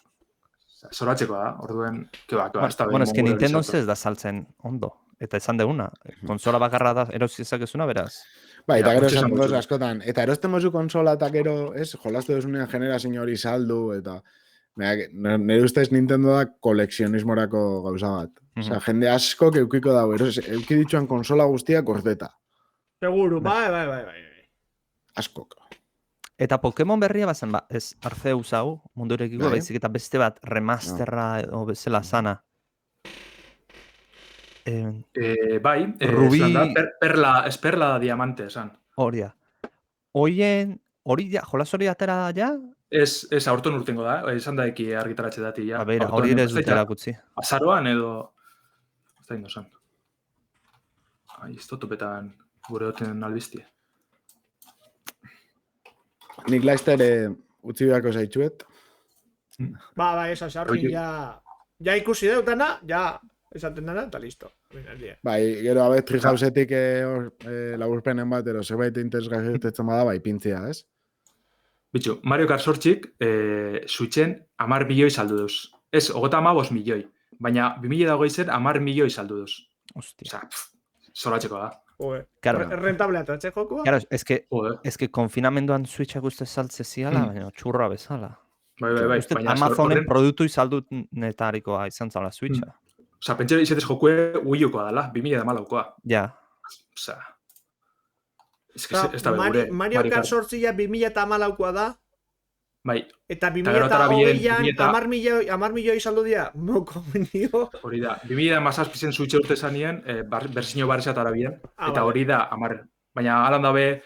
Zoratzeko da, orduen, keba, ez da. Bueno, eski Nintendo ez da saltzen ondo. Eta esan deguna, konsola bakarra da erosi ezakezuna, beraz. Ba, eta gero esan dut askotan. Eta erosten mozu konsola eta gero, jolastu duzunean generazio hori saldu, eta nire ustez Nintendo da koleksionismorako gauza bat. Osea, jende asko keukiko dago, euki dituen konsola guztiak gordeta. Seguro, bai. Askok. Eta Pokemon berria bazen, ez Arceus hau, mundu irekiko, baizik eta beste bat remasterra edo bezala sana. Bai, Rubi... Perla diamante, esan. Horia. Hori jolas hori atera da, ja? Ez, aurton urtengo da, esan da eki argitaratxe dati, ja. Beira, hori ere ez dut erakutzi. Azaroan edo... Ez da ingo zan. Ez topetan gure hoten albiztie. Nik laizter utzi beharko zaitxuet. Ba, esa sarri, ja ikusi deutana, ja esaten dana, eta listo. Bai, gero abet Treehouseetik laburpenen bat, ero zerbait interesgarritetzen bada, bai, pintzia, ez? Bitxu, Mario Kart sortxik Switchen 10 milioi saldu duz. Ez, 55 milioi. Baina 2020 10 milioi saldu duz. Ostia. Zoratxeko da. Rentable atatxe jokua? Claro, es que konfinamenduan Switchak uste saltze ziala, baina txurra bezala. Bai. Amazonen produktu izaldut netarikoa izan zala Switcha. Osa, pentsera izetez jokue Wii-ukoa dela, 2010koa. Ja. Osa, ez da begure. Mario Kart sortzia 2010koa da. Bai. Eta 2020an 10 milioi saldu dira. Moko menio. Hori da, 2017 Switch urte zanien, berzino barrezat arabien, eta hori da 10. Baina alan dabe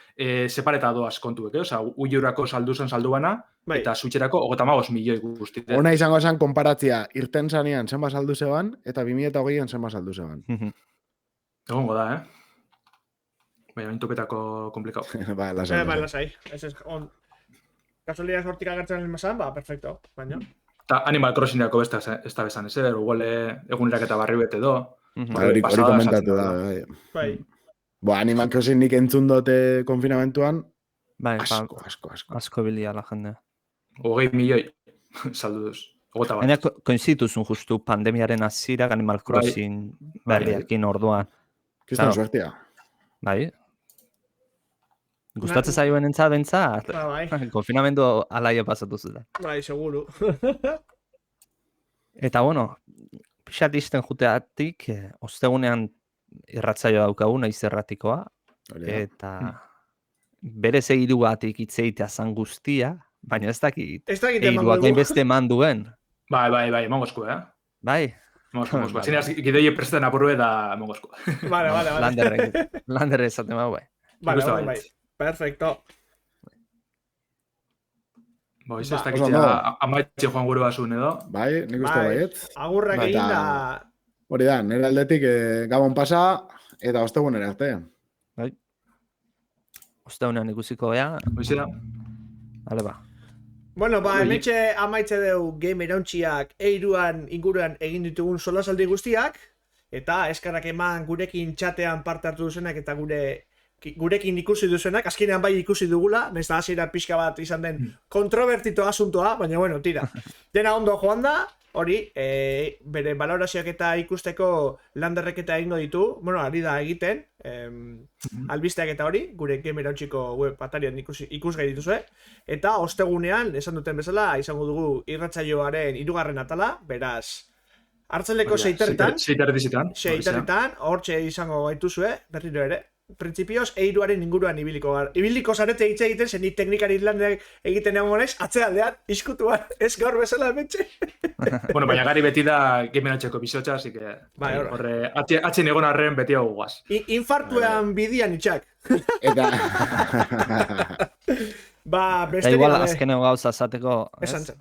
separeta doaz kontuek, oza, Wii-urako saldu zen salduana, eta Switcherako 55 milioi guztite. Ona izango zen konparatzia, irten zanean zenba saldu zeban, eta 2020an zenba saldu zeban. Egongo da, Baina, intopetako komplikau. Ba, lasai. Kasualidad hortik agertzen el masan, ba, perfecto, baina. Eta Animal Crossingako besta ez da bezan ezer, igual egunerak eta barri bete do. Hori komentatu da, bai. Animal Crossing nik entzun dote konfinamentuan, asko bilia la jendea. 20 milioi saldu duz. Baina koinzituzun justu pandemiaren hasirak Animal Crossing berriakin orduan. Kistan suertia. Bai. Gustatzen zaioen entzat, konfinamendu alaia pasatu zuten. Bai, seguru. Eta, bueno, pixat izten juteatik, ostegunean irratzaioa daukagu, naiz erratikoa, eta bere segiru batik itzeitea zan guztia, Baina ez dakit. Ez dakit emango Eiruak dugu. hainbeste eman duen. Bai, emango esku, Bai. Emango. Zinaz, gidoie prestan apurue da emango esku. Vale. Landerre esaten mau, bai. Vale. Perfecto. Ez dakitzea amaitxe joan gure basun edo. Bai, nik uste baiet. Agurrak egin da... Hori da, nire aldetik gabon pasa eta ostegunera arte. Bai. Ostegunean ikusiko bea. Hoize da. Bale ba. Bueno, hemetxe amaitze dugu game irauntziak eiruan inguruan egin ditugun solasaldi guztiak, eta eskarak eman gurekin txatean parte hartu duzenak eta gurekin ikusi duzenak, azkenean bai ikusi dugula, nahiz da hasiera pixka bat izan den kontrobertito asuntoa, baina bueno, tira. Dena ondo joan da, hori, bere balorazioak eta ikusteko landerrek eta egingo ditu, bueno, ari da egiten, albisteak eta hori, gure game irauntziko web atarian ikusgai dituzue, eta ostegunean, esan duten bezala, izango dugu irratsaioaren 3. atala, beraz, hartzeleko 6:30, hortxe izango gaituzue, berriro ere, printzipioz, eiruaren inguruan ibiliko zarete hitz egiten, zen nik teknikari irlandeak egiten egon naiz, atzealdean, iskutuan, ez gaur bezala emetxe. Bueno, baina gari beti da gemenatxeko bizotxa, así que horre, atxen egon arren beti hau guaz. Infartuean bidian itxak. Eta... besterik igual azkeneko gauza zateko, esan zen.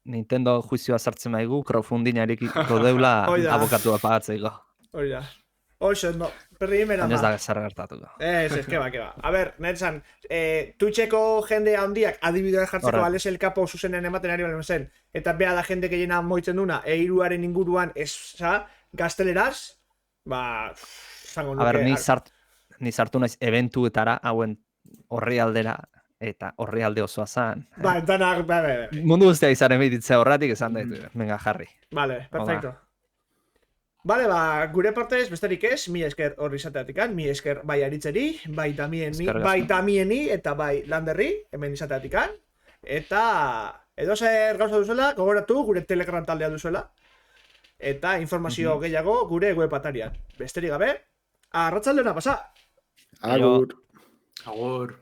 Nintendo juizioa sartzen maigu, crowdfundingarekiko deula abokatua pagatzeiko. Hori da. Oixo, no. Perrimera Ez da zer gertatuko. Ez, keba. A ber, netzan, Twitcheko jende handiak adibidea jartzeko Alex el Capo zuzenen ematen ari balen zen, eta beha da jende gehiena moitzen duna, eiruaren inguruan gazteleraz, zango nuke... A ber, ni sartu naiz eventuetara, hauen horri aldera, eta horri alde osoa zan. Danak, Mundu guztia izaren bititzea horratik esan daitu, venga, jarri. Vale, perfecto. Vale, gure partez, besterik ez, mi esker horri izateatikan, mi esker bai aritzeri, bai tamieni eta bai landerri, hemen izateatikan, eta edo zer gauza duzuela, gogoratu gure Telegram taldea duzuela, eta informazio gehiago gure web atarian. Besterik gabe, arratsaldena pasa! Agur! Agur!